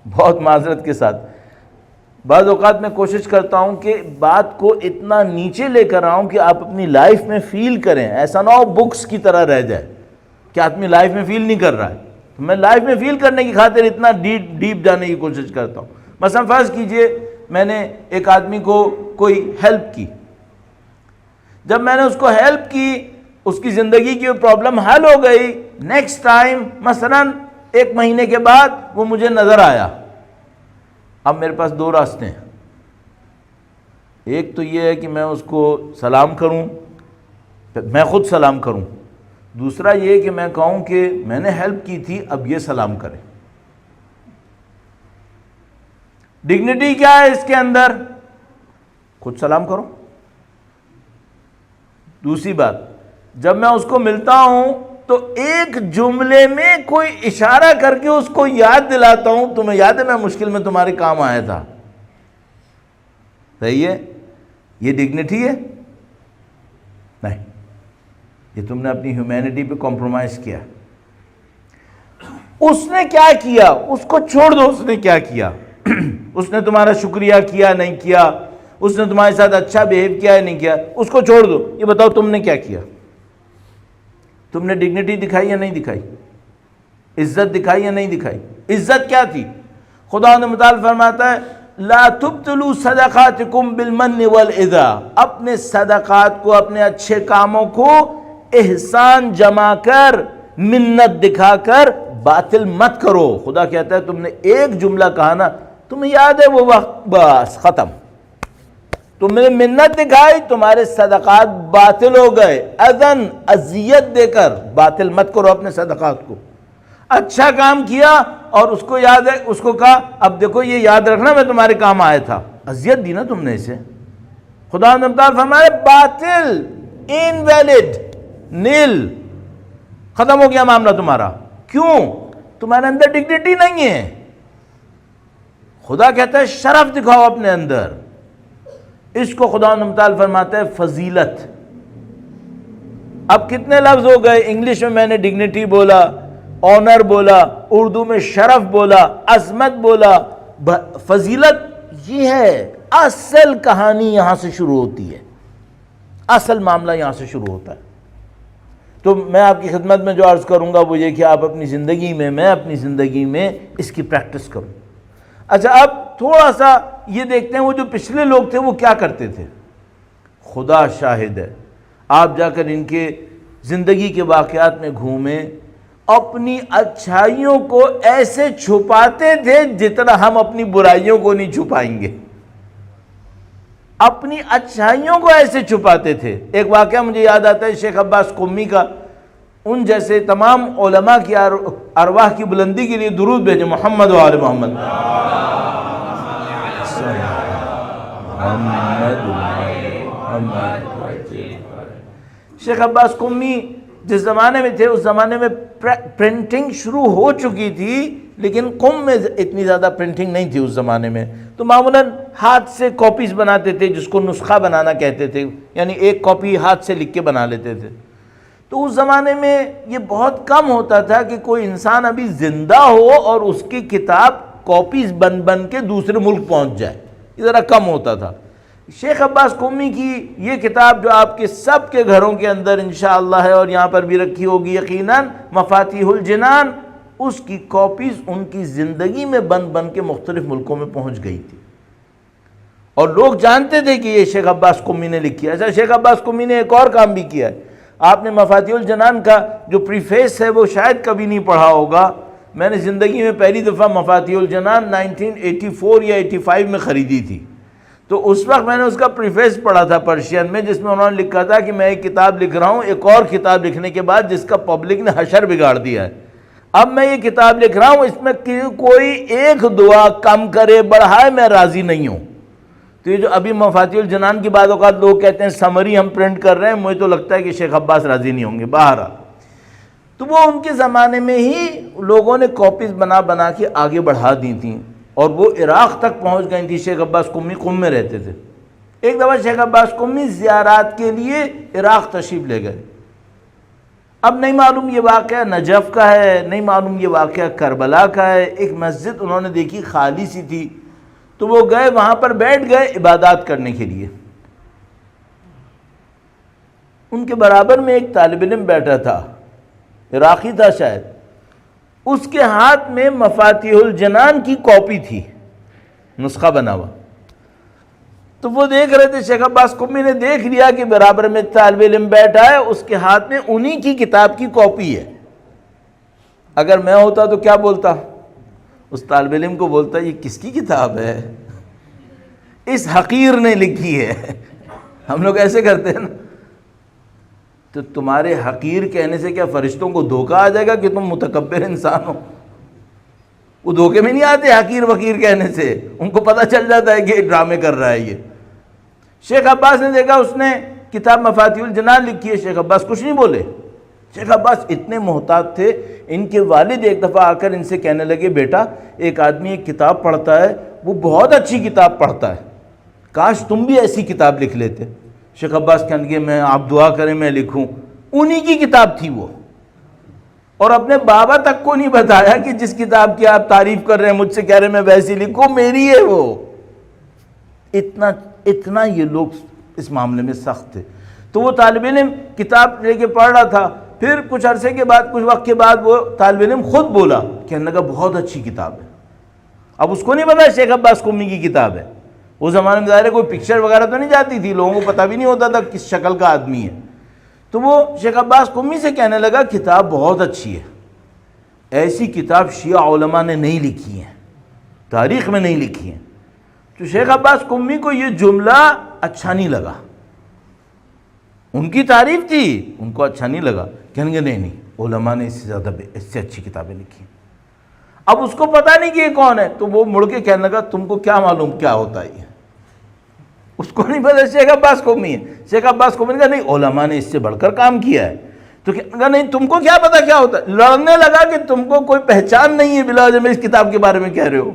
بہت معذرت کے ساتھ بعض اوقات میں کوشش کرتا ہوں کہ بات کو اتنا نیچے لے کر آؤں کہ آپ اپنی لائف میں فیل کریں. ایسا نہ ہو بکس کی طرح رہ جائے کہ آدمی لائف میں فیل نہیں کر رہا ہے. میں لائف میں فیل کرنے کی خاطر اتنا ڈیپ جانے کی کوشش کرتا ہوں. مثلا فرض کیجئے میں نے ایک آدمی کو کوئی ہیلپ کی. جب میں نے اس کو ہیلپ کی، اس کی زندگی کی پرابلم حل ہو گئی. نیکسٹ ٹائم مثلا 1 مہینے کے بعد وہ مجھے نظر آیا. اب میرے پاس 2 راستے ہیں. ایک تو یہ ہے کہ میں اس کو سلام کروں، میں خود سلام کروں. دوسرا یہ کہ میں کہوں کہ میں نے ہیلپ کی تھی، اب یہ سلام کریں. ڈگنیٹی کیا ہے اس کے اندر؟ خود سلام کرو. دوسری بات، جب میں اس کو ملتا ہوں تو ایک جملے میں کوئی اشارہ کر کے اس کو یاد دلاتا ہوں، تمہیں یاد ہے میں مشکل میں تمہارے کام آیا تھا. صحیح ہے؟ یہ ڈگنیٹی ہے؟ نہیں، یہ تم نے اپنی ہیومینٹی پہ کمپرومائز کیا. اس نے کیا کیا؟ اس کو چھوڑ دو. اس نے کیا کیا؟ اس نے تمہارا شکریہ کیا نہیں کیا، اس نے تمہارے ساتھ اچھا بیہیو کیا ہے نہیں کیا، اس کو چھوڑ دو. یہ بتاؤ تم نے کیا کیا؟ تم نے ڈگنیٹی دکھائی یا نہیں دکھائی؟ عزت دکھائی یا نہیں دکھائی؟ عزت کیا تھی؟ خدا نے متعال فرماتا ہے لا تبطلوا صدقاتکم بالمن والاذا. اپنے صدقات کو، اپنے اچھے کاموں کو احسان جما کر، منت دکھا کر باطل مت کرو. خدا کہتا ہے تم نے ایک جملہ کہا نا، تمہیں یاد ہے وہ وقت، بس ختم. تم نے منت دکھائی، تمہارے صدقات باطل ہو گئے. اذن، اذیت دے کر باطل مت کرو اپنے صدقات کو. اچھا کام کیا اور اس کو یاد ہے، اس کو کہا اب دیکھو یہ یاد رکھنا میں تمہارے کام آیا تھا. اذیت دی نا تم نے اسے. خدا نے فرمایا باطل، انویلڈ، نیل، ختم ہو گیا معاملہ تمہارا. کیوں؟ تمہارے اندر ڈگنیٹی نہیں ہے. خدا کہتا ہے شرف دکھاؤ اپنے اندر. اس کو خدا متعال فرماتا ہے فضیلت. اب کتنے لفظ ہو گئے؟ انگلش میں نے ڈگنیٹی بولا، آنر بولا، اردو میں شرف بولا، عظمت بولا، فضیلت. یہ ہے اصل کہانی، یہاں سے شروع ہوتی ہے، اصل معاملہ یہاں سے شروع ہوتا ہے۔ تو میں آپ کی خدمت میں جو عرض کروں گا وہ یہ کہ آپ اپنی زندگی میں، میں اپنی زندگی میں اس کی پریکٹس کروں۔ اچھا، اب تھوڑا سا یہ دیکھتے ہیں وہ جو پچھلے لوگ تھے وہ کیا کرتے تھے۔ خدا شاہد ہے، آپ جا کر ان کے زندگی کے واقعات میں گھومیں، اپنی اچھائیوں کو ایسے چھپاتے تھے جتنا ہم اپنی برائیوں کو نہیں چھپائیں گے۔ اپنی اچھائیوں کو ایسے چھپاتے تھے۔ ایک واقعہ مجھے یاد آتا ہے شیخ عباس قمی کا، ان جیسے تمام علماء کی ارواح کی بلندی کے لیے درود بھیجے، محمد و آل محمد۔ شیخ عباس قمی جس زمانے میں تھے، اس زمانے میں پرنٹنگ شروع ہو چکی تھی، لیکن قم میں اتنی زیادہ پرنٹنگ نہیں تھی اس زمانے میں، تو معمولاً ہاتھ سے کاپیز بناتے تھے، جس کو نسخہ بنانا کہتے تھے، یعنی ایک کاپی ہاتھ سے لکھ کے بنا لیتے تھے۔ تو اس زمانے میں یہ بہت کم ہوتا تھا کہ کوئی انسان ابھی زندہ ہو اور اس کی کتاب کاپیز بن بن کے دوسرے ملک پہنچ جائے، یہ ذرا کم ہوتا تھا۔ شیخ عباس قمی کی یہ کتاب جو آپ کے سب کے گھروں کے اندر انشاءاللہ ہے اور یہاں پر بھی رکھی ہوگی یقیناً، مفاتیح الجنان، اس کی کاپیز ان کی زندگی میں بن بن کے مختلف ملکوں میں پہنچ گئی تھی، اور لوگ جانتے تھے کہ یہ شیخ عباس قمی نے لکھی ہے۔ اچھا، شیخ عباس قمی نے ایک اور کام بھی کیا ہے۔ آپ نے مفاتیح الجنان کا جو پریفیس ہے وہ شاید کبھی نہیں پڑھا ہوگا۔ میں نے زندگی میں پہلی دفعہ مفاتیح الجنان 1984 یا 85 میں خریدی تھی، تو اس وقت میں نے اس کا پریفیس پڑھا تھا پرشین میں، جس میں انہوں نے لکھا تھا کہ میں ایک کتاب لکھ رہا ہوں ایک اور کتاب لکھنے کے بعد جس کا پبلک نے حشر بگاڑ دیا ہے۔ اب میں یہ کتاب لکھ رہا ہوں، اس میں کوئی ایک دعا کم کرے بڑھائے میں راضی نہیں ہوں۔ تو یہ جو ابھی مفاتیح الجنان کی بعض اوقات لوگ کہتے ہیں سمری ہم پرنٹ کر رہے ہیں، مجھے تو لگتا ہے کہ شیخ عباس راضی نہیں ہوں گے۔ بہرحال تو وہ ان کے زمانے میں ہی لوگوں نے کاپیز بنا بنا کے آگے بڑھا دی تھیں، اور وہ عراق تک پہنچ گئی تھی۔ شیخ عباس قمی قم میں رہتے تھے۔ ایک دفعہ شیخ عباس قمی زیارات کے لیے عراق تشریف لے گئے۔ اب نہیں معلوم یہ واقعہ نجف کا ہے، نہیں معلوم یہ واقعہ کربلا کا ہے۔ ایک مسجد انہوں نے دیکھی خالی سی تھی، تو وہ گئے وہاں پر بیٹھ گئے عبادات کرنے کے لیے۔ ان کے برابر میں ایک طالب علم بیٹھا تھا، عراقی تھا شاید، اس کے ہاتھ میں مفاتیح الجنان کی کاپی تھی، نسخہ بنا ہوا۔ تو وہ دیکھ رہے تھے، شیخ عباس قمی نے دیکھ لیا کہ برابر میں طالب علم بیٹھا ہے، اس کے ہاتھ میں انہی کی کتاب کی کاپی ہے۔ اگر میں ہوتا تو کیا بولتا؟ اس طالب علم کو بولتا یہ کس کی کتاب ہے؟ اس حقیر نے لکھی ہے۔ ہم لوگ ایسے کرتے ہیں نا۔ تو تمہارے حقیر کہنے سے کیا فرشتوں کو دھوکہ آ جائے گا کہ تم متکبر انسان ہو؟ وہ دھوکے میں نہیں آتے حقیر وقیر کہنے سے، ان کو پتہ چل جاتا ہے کہ ڈرامے کر رہا ہے یہ۔ شیخ عباس نے دیکھا اس نے کتاب مفاتیح الجنان لکھی ہے، شیخ عباس کچھ نہیں بولے۔ شیخ عباس اتنے محتاط تھے، ان کے والد ایک دفعہ آ کر ان سے کہنے لگے بیٹا ایک آدمی ایک کتاب پڑھتا ہے، وہ بہت اچھی کتاب پڑھتا ہے، کاش تم بھی ایسی کتاب لکھ لیتے۔ شیخ عباس کہنے لگے میں آپ دعا کریں میں لکھوں۔ انہی کی کتاب تھی وہ، اور اپنے بابا تک کو نہیں بتایا کہ جس کتاب کی آپ تعریف کر رہے ہیں، مجھ سے کہہ رہے ہیں میں ویسی لکھوں، میری ہے وہ۔ اتنا یہ لوگ اس معاملے میں سخت تھے۔ تو وہ طالب علم کتاب لے کے پڑھ رہا تھا، پھر کچھ عرصے کے بعد، کچھ وقت کے بعد وہ طالب علم خود بولا، کہنے لگا بہت اچھی کتاب ہے۔ اب اس کو نہیں پتا شیخ عباس قمی کی کتاب ہے، اس زمانے میں ظاہر ہے کوئی پکچر وغیرہ تو نہیں جاتی تھی، لوگوں کو پتہ بھی نہیں ہوتا تھا کس شکل کا آدمی ہے۔ تو وہ شیخ عباس قمی سے کہنے لگا کتاب بہت اچھی ہے، ایسی کتاب شیعہ علماء نے نہیں لکھی ہے، تاریخ میں نہیں لکھی ہے۔ تو شیخ عباس قمی کو یہ جملہ اچھا نہیں لگا، ان کی تعریف تھی، ان کو اچھا نہیں لگا، کہنے گے نہیں علماء نے اس سے اچھی کتابیں لکھی ہیں۔ اب اس کو پتہ نہیں کہ یہ کون ہے، تو وہ مڑ کے کہنے لگا تم کو کیا معلوم کیا ہوتا ہے یہ؟ اس کو نہیں پتا شیخ عباس قمی ہے۔ شیخ عباس قمی نے کہا نہیں علماء نے اس سے بڑھ کر کام کیا ہے۔ تو کہا نہیں تم کو کیا پتا کیا ہوتا ہے؟ لڑنے لگا کہ تم کو کوئی پہچان نہیں ہے بلا وجہ میں اس کتاب کے بارے میں کہہ رہے ہو۔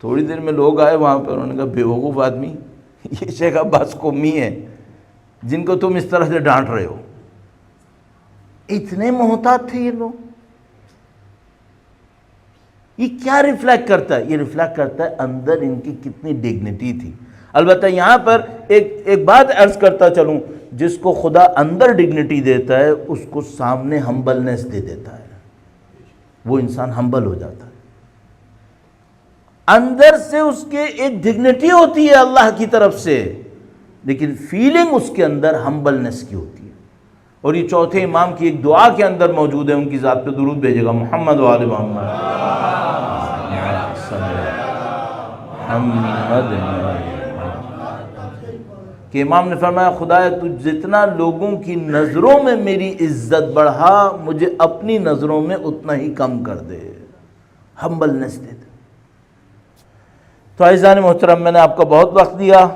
تھوڑی دیر میں لوگ آئے وہاں پر، انہوں نے کہا بیوقوف آدمی، یہ شیخ عباس قمی ہے جن کو تم اس طرح سے ڈانٹ رہے ہو۔ اتنے محتاط تھے یہ لوگ۔ یہ کیا ریفلیکٹ کرتا ہے؟ یہ ریفلیکٹ کرتا ہے اندر ان کی کتنی ڈگنیٹی تھی۔ البتہ یہاں پر ایک بات عرض کرتا چلوں، جس کو خدا اندر ڈگنیٹی دیتا ہے اس کو سامنے ہمبلنس دے دیتا ہے، وہ انسان ہمبل ہو جاتا ہے۔ اندر سے اس کے ایک ڈگنیٹی ہوتی ہے اللہ کی طرف سے، لیکن فیلنگ اس کے اندر ہمبلنس کی ہوتی ہے۔ اور یہ چوتھے امام کی ایک دعا کے اندر موجود ہے، ان کی ذات پہ درود بھیجے گا، محمد و آل محمد کہ امام نے فرمایا خدایا تو جتنا لوگوں کی نظروں میں میری عزت بڑھا، مجھے اپنی نظروں میں اتنا ہی کم کر دے، ہمبلنس دے دے۔ تو عزیزان محترم، میں نے آپ کا بہت وقت دیا۔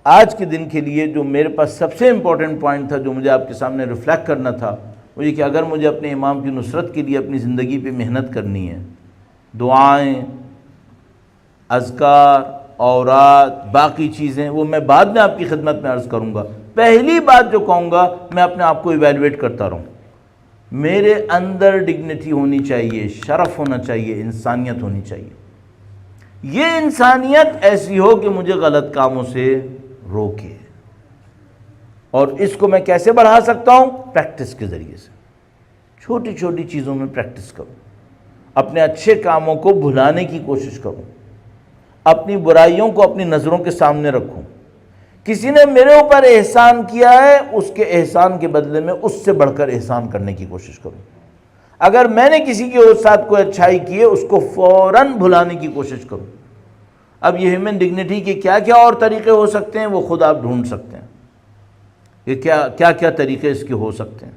آج کے دن کے لیے جو میرے پاس سب سے امپورٹنٹ پوائنٹ تھا، جو مجھے آپ کے سامنے ریفلیکٹ کرنا تھا، وہ یہ کہ اگر مجھے اپنے امام کی نصرت کے لیے اپنی زندگی پہ محنت کرنی ہے، دعائیں، اذکار، اوراد، باقی چیزیں وہ میں بعد میں آپ کی خدمت میں عرض کروں گا۔ پہلی بات جو کہوں گا، میں اپنے آپ کو ایویلویٹ کرتا رہوں، میرے اندر ڈگنیٹی ہونی چاہیے، شرف ہونا چاہیے، انسانیت ہونی چاہیے۔ یہ انسانیت ایسی ہو کہ مجھے غلط کاموں سے روکے۔ اور اس کو میں کیسے بڑھا سکتا ہوں؟ پریکٹس کے ذریعے سے، چھوٹی چھوٹی چیزوں میں پریکٹس کروں، اپنے اچھے کاموں کو بھلانے کی کوشش کروں، اپنی برائیوں کو اپنی نظروں کے سامنے رکھوں۔ کسی نے میرے اوپر احسان کیا ہے، اس کے احسان کے بدلے میں اس سے بڑھ کر احسان کرنے کی کوشش کروں۔ اگر میں نے کسی کے ساتھ کوئی اچھائی کی ہے، اس کو فوراً بھلانے کی کوشش کروں۔ اب یہ ہیومن ڈگنیٹی کے کیا کیا اور طریقے ہو سکتے ہیں، وہ خود آپ ڈھونڈ سکتے ہیں کہ کیا کیا طریقے اس کے ہو سکتے ہیں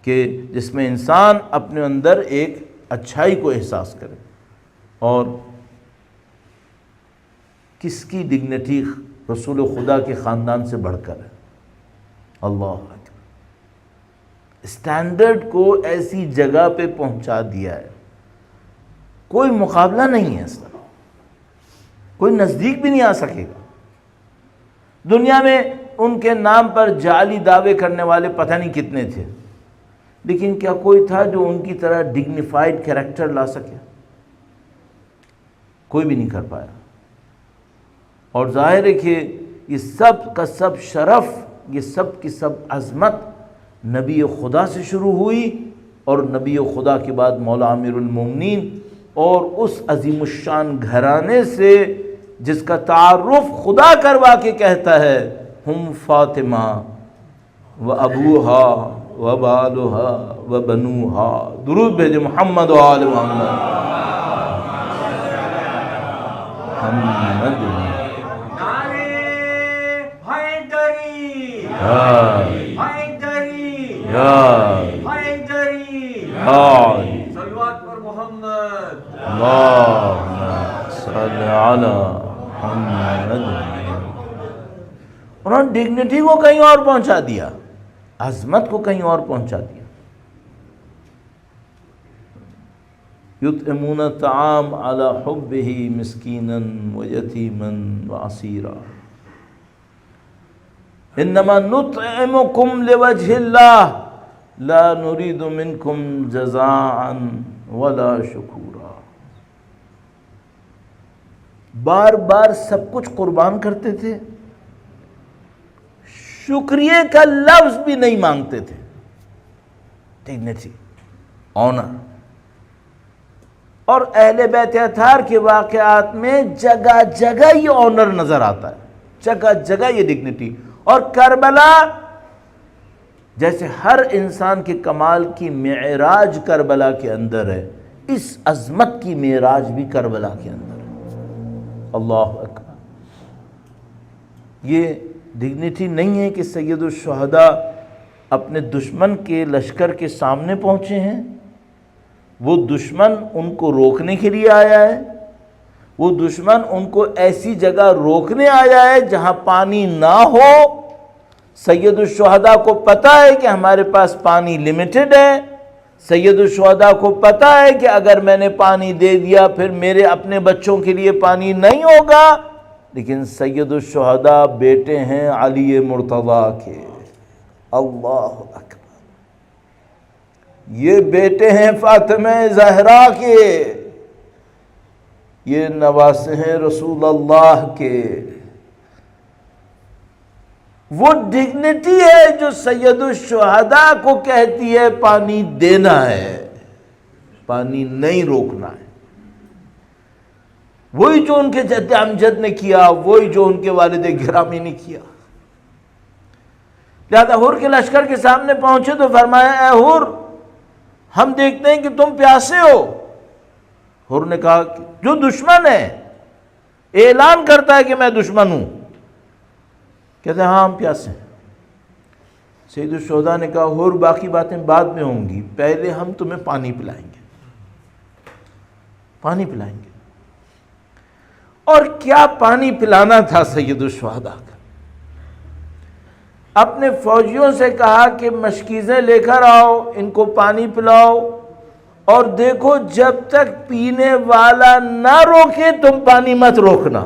کہ جس میں انسان اپنے اندر ایک اچھائی کو احساس کرے۔ اور کس کی ڈگنیٹی رسول خدا کے خاندان سے بڑھ کر ہے؟ اللہ اکبر، اسٹینڈرڈ کو ایسی جگہ پہ پہنچا دیا ہے، کوئی مقابلہ نہیں ہے اس طرح، کوئی نزدیک بھی نہیں آ سکے گا۔ دنیا میں ان کے نام پر جعلی دعوے کرنے والے پتہ نہیں کتنے تھے، لیکن کیا کوئی تھا جو ان کی طرح ڈگنیفائڈ کیریکٹر لا سکے؟ کوئی بھی نہیں کر پایا۔ اور ظاہر ہے کہ یہ سب کا سب شرف، یہ سب کی سب عظمت نبی خدا سے شروع ہوئی، اور نبی خدا کے بعد مولا امیر المومنین اور اس عظیم الشان گھرانے سے جس کا تعارف خدا کروا کے کہتا ہے ہم فاطمہ و ابوہا و بالہا و بنوہا۔ درود بھیجے محمد و آل محمد۔ محمد حیدری حیدری حیدری صلوات پر محمد۔ اللہم صل علی محمد۔ انہوں نے ڈگنیٹی کو کہیں اور پہنچا دیا، عظمت کو کہیں اور پہنچا دیا۔ یطعمون الطعام علی حبہ مسکینا ویتیما واسیرا انما نطعمکم لوجہ اللہ لا نرید منکم جزاء ولا شکورا۔ بار بار سب کچھ قربان کرتے تھے، شکریہ کا لفظ بھی نہیں مانگتے تھے۔ Dignity, owner. اور اہل بیت اطہار کے واقعات میں جگہ جگہ یہ آنر نظر آتا ہے، جگہ جگہ یہ ڈگنیٹی۔ اور کربلا، جیسے ہر انسان کے کمال کی معراج کربلا کے اندر ہے، اس عظمت کی معراج بھی کربلا کے اندر ہے۔ اللہ اکبر۔ یہ ڈگنیٹی نہیں ہے کہ سید الشہداء اپنے دشمن کے لشکر کے سامنے پہنچے ہیں، وہ دشمن ان کو روکنے کے لیے آیا ہے، وہ دشمن ان کو ایسی جگہ روکنے آیا ہے جہاں پانی نہ ہو۔ سید الشہداء کو پتہ ہے کہ ہمارے پاس پانی لیمیٹڈ ہے، سید الشہداء کو پتہ ہے کہ اگر میں نے پانی دے دیا پھر میرے اپنے بچوں کے لیے پانی نہیں ہوگا، لیکن سید الشہداء بیٹے ہیں علی مرتضیٰ کے۔ اللہ اکبر۔ یہ بیٹے ہیں فاطمہ زہرا کے، یہ نواسے ہیں رسول اللہ کے. وہ ڈگنیٹی ہے جو سید الشہداء کو کہتی ہے پانی دینا ہے، پانی نہیں روکنا ہے. وہی جو ان کے جد امجد نے کیا، وہی جو ان کے والد گرامی نے کیا. لہذا حر کے لشکر کے سامنے پہنچے تو فرمایا اے حر، ہم دیکھتے ہیں کہ تم پیاسے ہو. حر نے کہا کہ جو دشمن ہے اعلان کرتا ہے کہ میں دشمن ہوں، کہتے ہیں ہاں ہم پیاسے ہیں. سید الشہداء نے کہا حر باقی باتیں بعد میں ہوں گی، پہلے ہم تمہیں پانی پلائیں گے، پانی پلائیں گے. اور کیا پانی پلانا تھا سید الشہداء کا. اپنے فوجیوں سے کہا کہ مشکیزیں لے کر آؤ، ان کو پانی پلاؤ، اور دیکھو جب تک پینے والا نہ روکے تم پانی مت روکنا.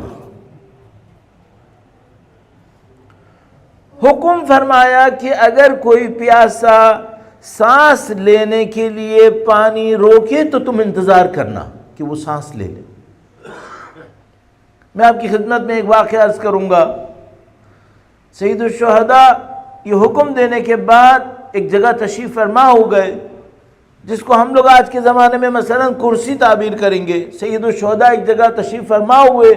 حکم فرمایا کہ اگر کوئی پیاسا سانس لینے کے لیے پانی روکے تو تم انتظار کرنا کہ وہ سانس لے لے. میں آپ کی خدمت میں ایک واقعہ عرض کروں گا. سید الشہداء یہ حکم دینے کے بعد ایک جگہ تشریف فرما ہو گئے جس کو ہم لوگ آج کے زمانے میں مثلا کرسی تعبیر کریں گے. سید الشہداء ایک جگہ تشریف فرما ہوئے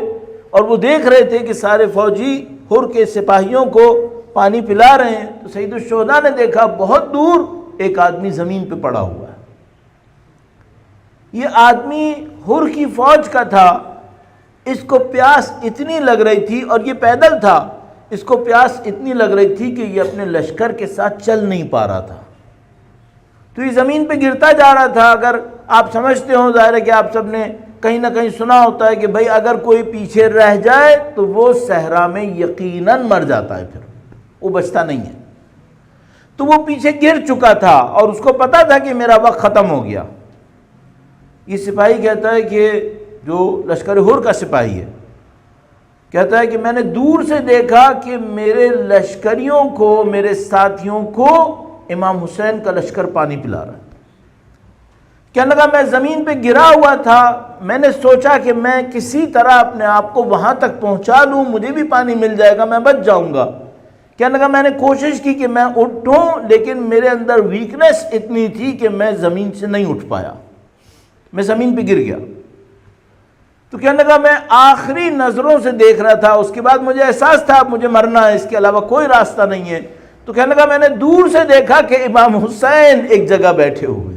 اور وہ دیکھ رہے تھے کہ سارے فوجی حر کے سپاہیوں کو پانی پلا رہے ہیں. تو سید الشہداء نے دیکھا بہت دور ایک آدمی زمین پہ پڑا ہوا ہے. یہ آدمی حر کی فوج کا تھا. اس کو پیاس اتنی لگ رہی تھی، اور یہ پیدل تھا، اس کو پیاس اتنی لگ رہی تھی کہ یہ اپنے لشکر کے ساتھ چل نہیں پا رہا تھا. تو یہ زمین پہ گرتا جا رہا تھا. اگر آپ سمجھتے ہو، ظاہر ہے کہ آپ سب نے کہیں نہ کہیں سنا ہوتا ہے کہ بھئی اگر کوئی پیچھے رہ جائے تو وہ صحرا میں یقیناً مر جاتا ہے، پھر وہ بچتا نہیں ہے. تو وہ پیچھے گر چکا تھا اور اس کو پتا تھا کہ میرا وقت ختم ہو گیا. یہ سپاہی کہتا ہے کہ جو لشکر حر کا سپاہی ہے، کہتا ہے کہ میں نے دور سے دیکھا کہ میرے لشکریوں کو، میرے ساتھیوں کو امام حسین کا لشکر پانی پلا رہا ہے. کہنے لگا میں زمین پہ گرا ہوا تھا، میں نے سوچا کہ میں کسی طرح اپنے آپ کو وہاں تک پہنچا لوں، مجھے بھی پانی مل جائے گا، میں بچ جاؤں گا. کہنے لگا میں نے کوشش کی کہ میں اٹھوں، لیکن میرے اندر ویکنس اتنی تھی کہ میں زمین سے نہیں اٹھ پایا، میں زمین پہ گر گیا. تو کہنے لگا میں آخری نظروں سے دیکھ رہا تھا، اس کے بعد مجھے احساس تھا اب مجھے مرنا ہے، اس کے علاوہ کوئی راستہ نہیں ہے. تو کہنے لگا میں نے دور سے دیکھا کہ امام حسین ایک جگہ بیٹھے ہوئے.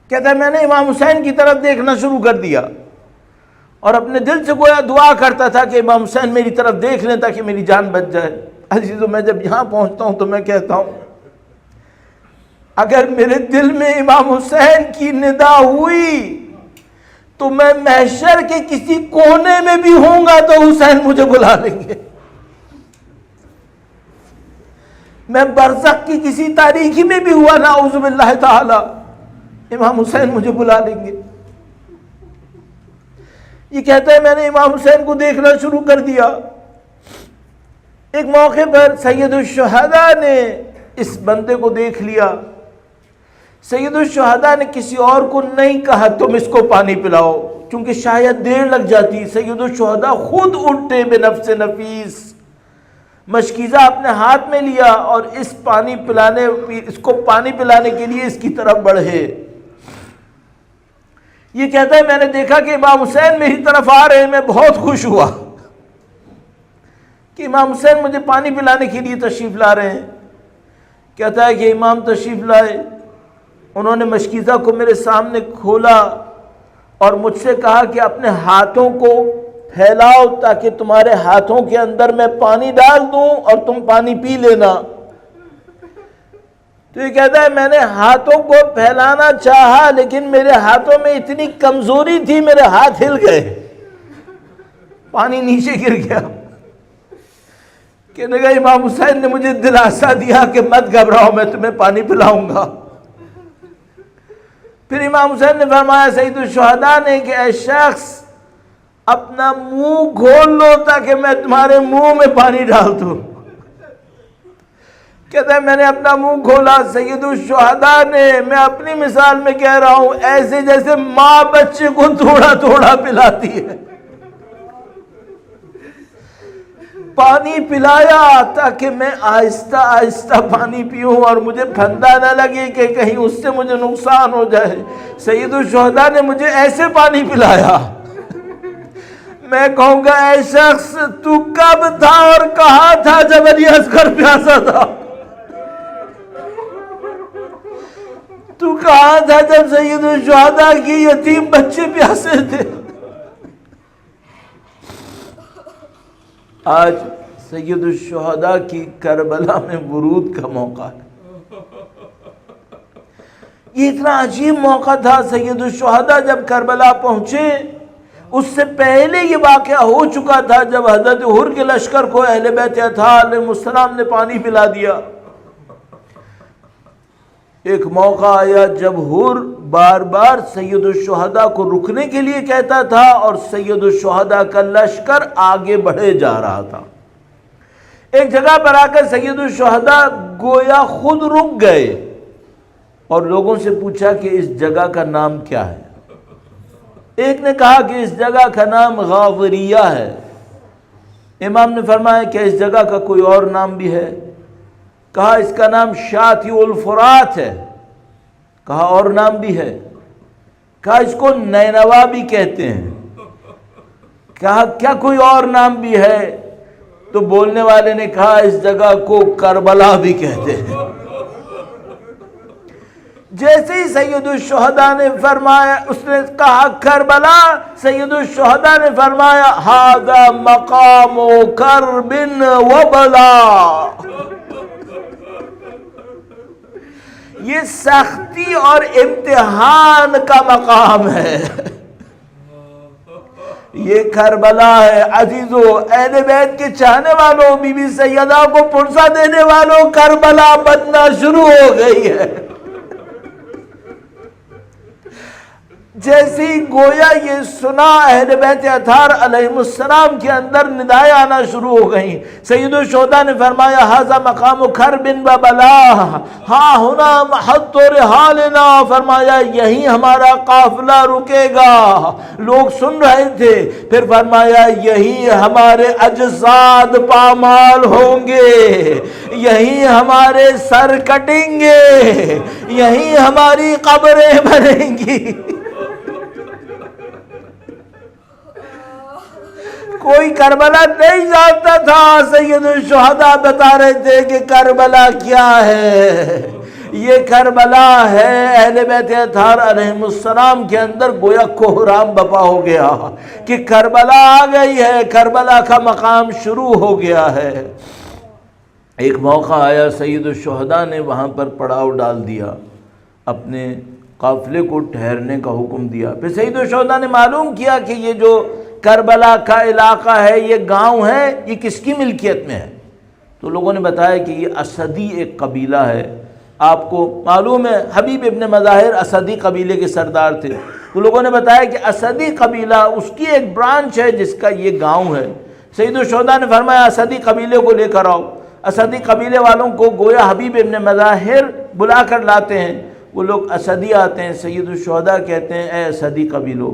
کہتا ہے میں نے امام حسین کی طرف دیکھنا شروع کر دیا اور اپنے دل سے گویا دعا کرتا تھا کہ امام حسین میری طرف دیکھ لیں تاکہ میری جان بچ جائے. عزیزو میں جب یہاں پہنچتا ہوں تو میں کہتا ہوں اگر میرے دل میں امام حسین کی ندا ہوئی تو میں محشر کے کسی کونے میں بھی ہوں گا تو حسین مجھے بلا لیں گے. میں برزخ کی کسی تاریکی میں بھی ہوا نعوذ باللہ تعالی، امام حسین مجھے بلا لیں گے. یہ کہتا ہے میں نے امام حسین کو دیکھنا شروع کر دیا. ایک موقع پر سید الشہداء نے اس بندے کو دیکھ لیا. سید الشہداء نے کسی اور کو نہیں کہا تم اس کو پانی پلاؤ، چونکہ شاید دیر لگ جاتی. سید الشہداء خود اٹھے بنفس نفیس، مشکیزہ اپنے ہاتھ میں لیا اور اس کو پانی پلانے کے لیے اس کی طرف بڑھے. یہ کہتا ہے میں نے دیکھا کہ امام حسین میری طرف آ رہے ہیں، میں بہت خوش ہوا کہ امام حسین مجھے پانی پلانے کے لیے تشریف لا رہے ہیں. کہتا ہے کہ امام تشریف لائے، انہوں نے مشکیزہ کو میرے سامنے کھولا اور مجھ سے کہا کہ اپنے ہاتھوں کو پھیلاؤ تاکہ تمہارے ہاتھوں کے اندر میں پانی ڈال دوں اور تم پانی پی لینا. تو یہ کہتا ہے میں نے ہاتھوں کو پھیلانا چاہا لیکن میرے ہاتھوں میں اتنی کمزوری تھی، میرے ہاتھ ہل گئے، پانی نیچے گر گیا. کہنے لگا امام حسین نے مجھے دلاسا دیا کہ مت گھبراؤ، میں تمہیں پانی پلاؤں گا. پھر امام حسین نے فرمایا سید الشہداء نے کہ اے شخص اپنا منہ کھول لو تاکہ میں تمہارے منہ میں پانی ڈال دوں. کہتا ہے میں نے اپنا منہ کھولا، سید الشہداء نے، میں اپنی مثال میں کہہ رہا ہوں، ایسے جیسے ماں بچے کو تھوڑا تھوڑا پلاتی ہے، پانی پلایا تاکہ میں آہستہ آہستہ پانی پیوں اور مجھے پھندا نہ لگے کہ کہیں اس سے مجھے نقصان ہو جائے۔ سید الشہداء نے مجھے ایسے پانی پلایا، میں کہوں گا اے شخص تو کب تھا اور کہاں تھا جب علی اصغر پیاسا تھا؟ تو کہاں تھا جب سید الشہداء کی یتیم بچے پیاسے تھے؟ آج سید الشہداء کی کربلا میں ورود کا موقع ہے۔ یہ اتنا عجیب موقع تھا۔ سید الشہداء جب کربلا پہنچے، اس سے پہلے یہ واقعہ ہو چکا تھا جب حضرت حر کے لشکر کو اہل بیت اطہار علیہ السلام نے پانی پلا دیا۔ ایک موقع آیا جب حر بار بار سید الشہداء کو رکنے کے لیے کہتا تھا اور سید الشہداء کا لشکر آگے بڑھے جا رہا تھا۔ ایک جگہ پر آ کر سید الشہداء گویا خود رک گئے اور لوگوں سے پوچھا کہ اس جگہ کا نام کیا ہے؟ ایک نے کہا کہ اس جگہ کا نام غاوریہ ہے۔ امام نے فرمایا کہ اس جگہ کا کوئی اور نام بھی ہے؟ کہا اس کا نام شاطئ الفرات ہے۔ کہا اور نام بھی ہے؟ کہا اس کو نینوا بھی کہتے ہیں۔ کہا کیا کوئی اور نام بھی ہے؟ تو بولنے والے نے کہا اس جگہ کو کربلا بھی کہتے ہیں۔ جیسے ہی سید الشہداء نے فرمایا، اس نے کہا کربلا، سید الشہداء نے فرمایا ھذا مقام کرب و بلا، یہ سختی اور امتحان کا مقام ہے، یہ کربلا ہے۔ عزیزو، اہل بیت کے چاہنے والوں، بی بی سیدہ کو پرسہ دینے والوں، کربلا بننا شروع ہو گئی ہے۔ جیسے ہی گویا یہ سنا، اہل بیت اطہار علیہ السلام کے اندر ندائیں آنا شروع ہو گئیں۔ سید الشہداء نے فرمایا ھذا مقام کرب و بلا، ہاں ہونا محط رحالنا، فرمایا یہیں ہمارا قافلہ رکے گا۔ لوگ سن رہے تھے، پھر فرمایا یہیں ہمارے اجساد پامال ہوں گے، یہیں ہمارے سر کٹیں گے، یہیں ہماری قبریں بنیں گی۔ کوئی کربلا نہیں جانتا تھا۔ سید الشہداء بتا رہے تھے کہ کربلا کیا ہے۔ یہ کربلا ہے اہل بیت اطہار علیہ السلام کے اندر گویا کوہرام بپا ہو گیا کہ کربلا آ گئی ہے، کربلا کا مقام شروع ہو گیا ہے۔ ایک موقع آیا، سید الشہداء نے وہاں پر پڑاؤ ڈال دیا، اپنے قافلے کو ٹھہرنے کا حکم دیا۔ پھر سید الشہداء نے معلوم کیا کہ یہ جو کربلا کا علاقہ ہے، یہ گاؤں ہے، یہ کس کی ملکیت میں ہے؟ تو لوگوں نے بتایا کہ یہ اسدی ایک قبیلہ ہے۔ آپ کو معلوم ہے حبیب ابن مظاہر اسدی قبیلے کے سردار تھے۔ تو لوگوں نے بتایا کہ اسدی قبیلہ اس کی ایک برانچ ہے جس کا یہ گاؤں ہے۔ سید الشہداء نے فرمایا اسدی قبیلے کو لے کر آؤ۔ اسدی قبیلے والوں کو گویا حبیب ابن مظاہر بلا کر لاتے ہیں۔ وہ لوگ اسدی آتے ہیں، سید الشہداء کہتے ہیں اے اسدی قبیلوں،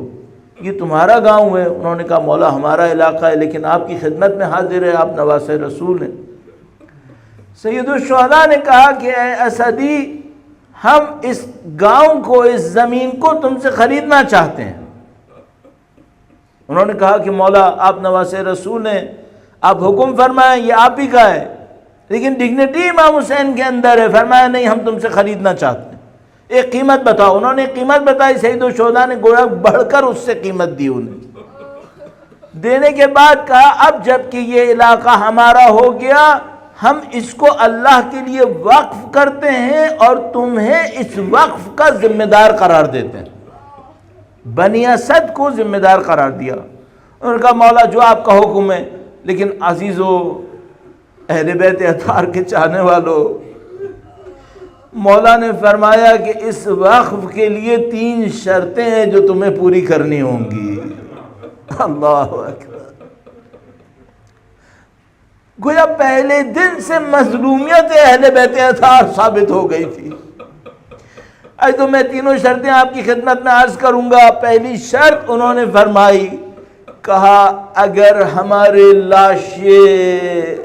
یہ تمہارا گاؤں ہے؟ انہوں نے کہا مولا ہمارا علاقہ ہے، لیکن آپ کی خدمت میں حاضر ہے، آپ نواسہ رسول ہیں۔ سید الشہداء نے کہا کہ اے اسدی، ہم اس گاؤں کو، اس زمین کو تم سے خریدنا چاہتے ہیں۔ انہوں نے کہا کہ مولا آپ نواسہ رسول ہیں، آپ حکم فرمائیں، یہ آپ ہی کا ہے، لیکن ڈگنیٹی امام حسین کے اندر ہے۔ فرمایا نہیں، ہم تم سے خریدنا چاہتے ہیں، ایک قیمت بتاؤ۔ انہوں نے قیمت بتائی، سید الشہداء نے گویا بڑھ کر اس سے قیمت دی انہیں۔ دینے کے بعد کہا اب جب کہ یہ علاقہ ہمارا ہو گیا، ہم اس کو اللہ کے لیے وقف کرتے ہیں اور تمہیں اس وقف کا ذمہ دار قرار دیتے ہیں۔ بنی اسد کو ذمہ دار قرار دیا۔ انہوں نے کہا مولا جو آپ کا حکم ہے، لیکن عزیزو، اہل بیت اطہار کے چاہنے والوں، مولا نے فرمایا کہ اس وقف کے لیے 3 شرطیں ہیں جو تمہیں پوری کرنی ہوں گی۔ اللہ اکبر۔ گویا پہلے دن سے مظلومیت اہل بیت اطہار ثابت ہو گئی تھی۔ آج تو میں تینوں شرطیں آپ کی خدمت میں عرض کروں گا۔ پہلی شرط انہوں نے فرمائی، کہا اگر ہمارے لاشیں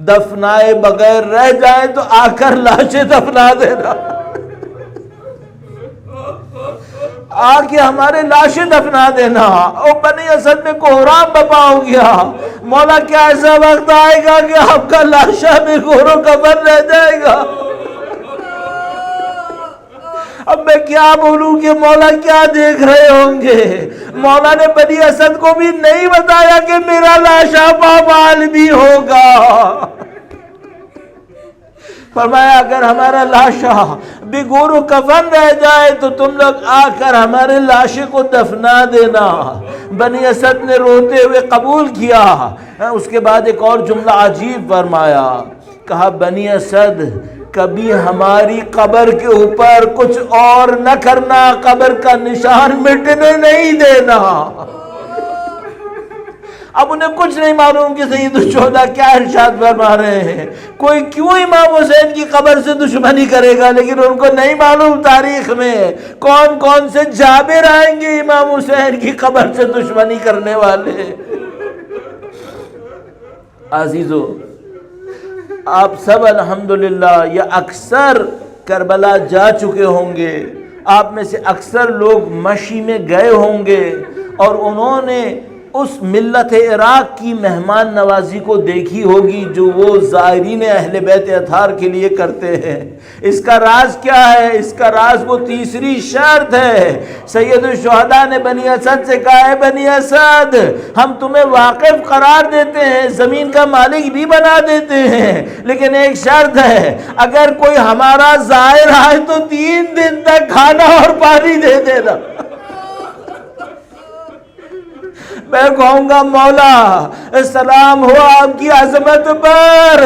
دفنائے بغیر رہ جائیں تو آ کر لاشیں دفنا دینا، آ کے ہمارے لاشیں دفنا دینا۔ اور بنی اسد میں کوہرام بپا ہو گیا، مولا کیا ایسا وقت آئے گا کہ آپ کا لاشا میں گور و کفن رہ جائے گا؟ اب میں کیا بولوں کہ مولا کیا دیکھ رہے ہوں گے؟ مولا نے بنی اسد کو بھی نہیں بتایا کہ میرا لاشا پامال بھی ہوگا۔ فرمایا اگر ہمارا لاشا بے گور و کفن رہ جائے تو تم لوگ آ کر ہمارے لاشے کو دفنا دینا۔ بنی اسد نے روتے ہوئے قبول کیا۔ اس کے بعد ایک اور جملہ عجیب فرمایا، کہا بنی اسد کبھی ہماری قبر کے اوپر کچھ اور نہ کرنا، قبر کا نشان مٹنے نہیں دینا۔ اب انہیں کچھ نہیں معلوم کہ سید الشہداء کیا ارشاد فرما رہے ہیں۔ کوئی کیوں امام حسین کی قبر سے دشمنی کرے گا، لیکن ان کو نہیں معلوم تاریخ میں کون کون سے جابر آئیں گے امام حسین کی قبر سے دشمنی کرنے والے۔ عزیزو، آپ سب الحمدللہ یا اکثر کربلا جا چکے ہوں گے، آپ میں سے اکثر لوگ مشی میں گئے ہوں گے اور انہوں نے اس ملت عراق کی مہمان نوازی کو دیکھی ہوگی جو وہ زائرین اہل بیت اطہار کے لیے کرتے ہیں۔ اس کا راز کیا ہے؟ اس کا راز وہ تیسری شرط ہے۔ سید الشہداء نے بنی اسد سے کہا ہے بنی اسد ہم تمہیں واقف قرار دیتے ہیں، زمین کا مالک بھی بنا دیتے ہیں، لیکن ایک شرط ہے، اگر کوئی ہمارا زائر آئے تو 3 دن تک کھانا اور پانی دے دینا۔ میں کہوں گا مولا سلام ہو آپ کی عظمت پر،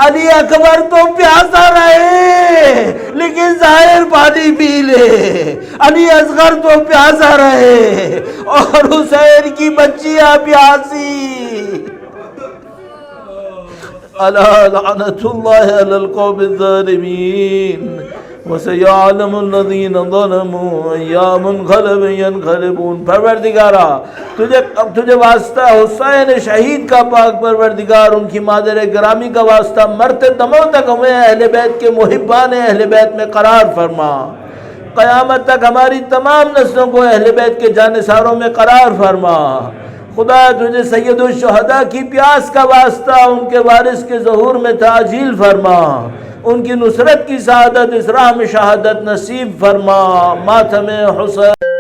علی اکبر تو پیاسا رہے لیکن ظاہر پانی پی لے، علی اصغر تو پیاسا رہے اور حسین کی بچیاں پیاسی۔ الا لعنت اللہ علی القوم الظالمین وَسَيَعْلَمُ الَّذِينَ ظَلَمُوا أَيَّا مُنْقَلَبٍ يَنْقَلِبُونَ۔ پروردگارا تجھے واسطہ حسین شہید کا پاک پروردگار، ان کی مادر گرامی کا واسطہ، مرتے دموں تک ہمیں اہل بیت کے محبان اہل بیت میں قرار فرما، قیامت تک ہماری تمام نسلوں کو اہل بیت کے جانثاروں میں قرار فرما۔ خدا تجھے سید الشہداء کی پیاس کا واسطہ ان کے وارث کے ظہور میں تعجیل فرما، ان کی نصرت کی سعادت اس راہ میں شہادت نصیب فرما۔ ماتم حسین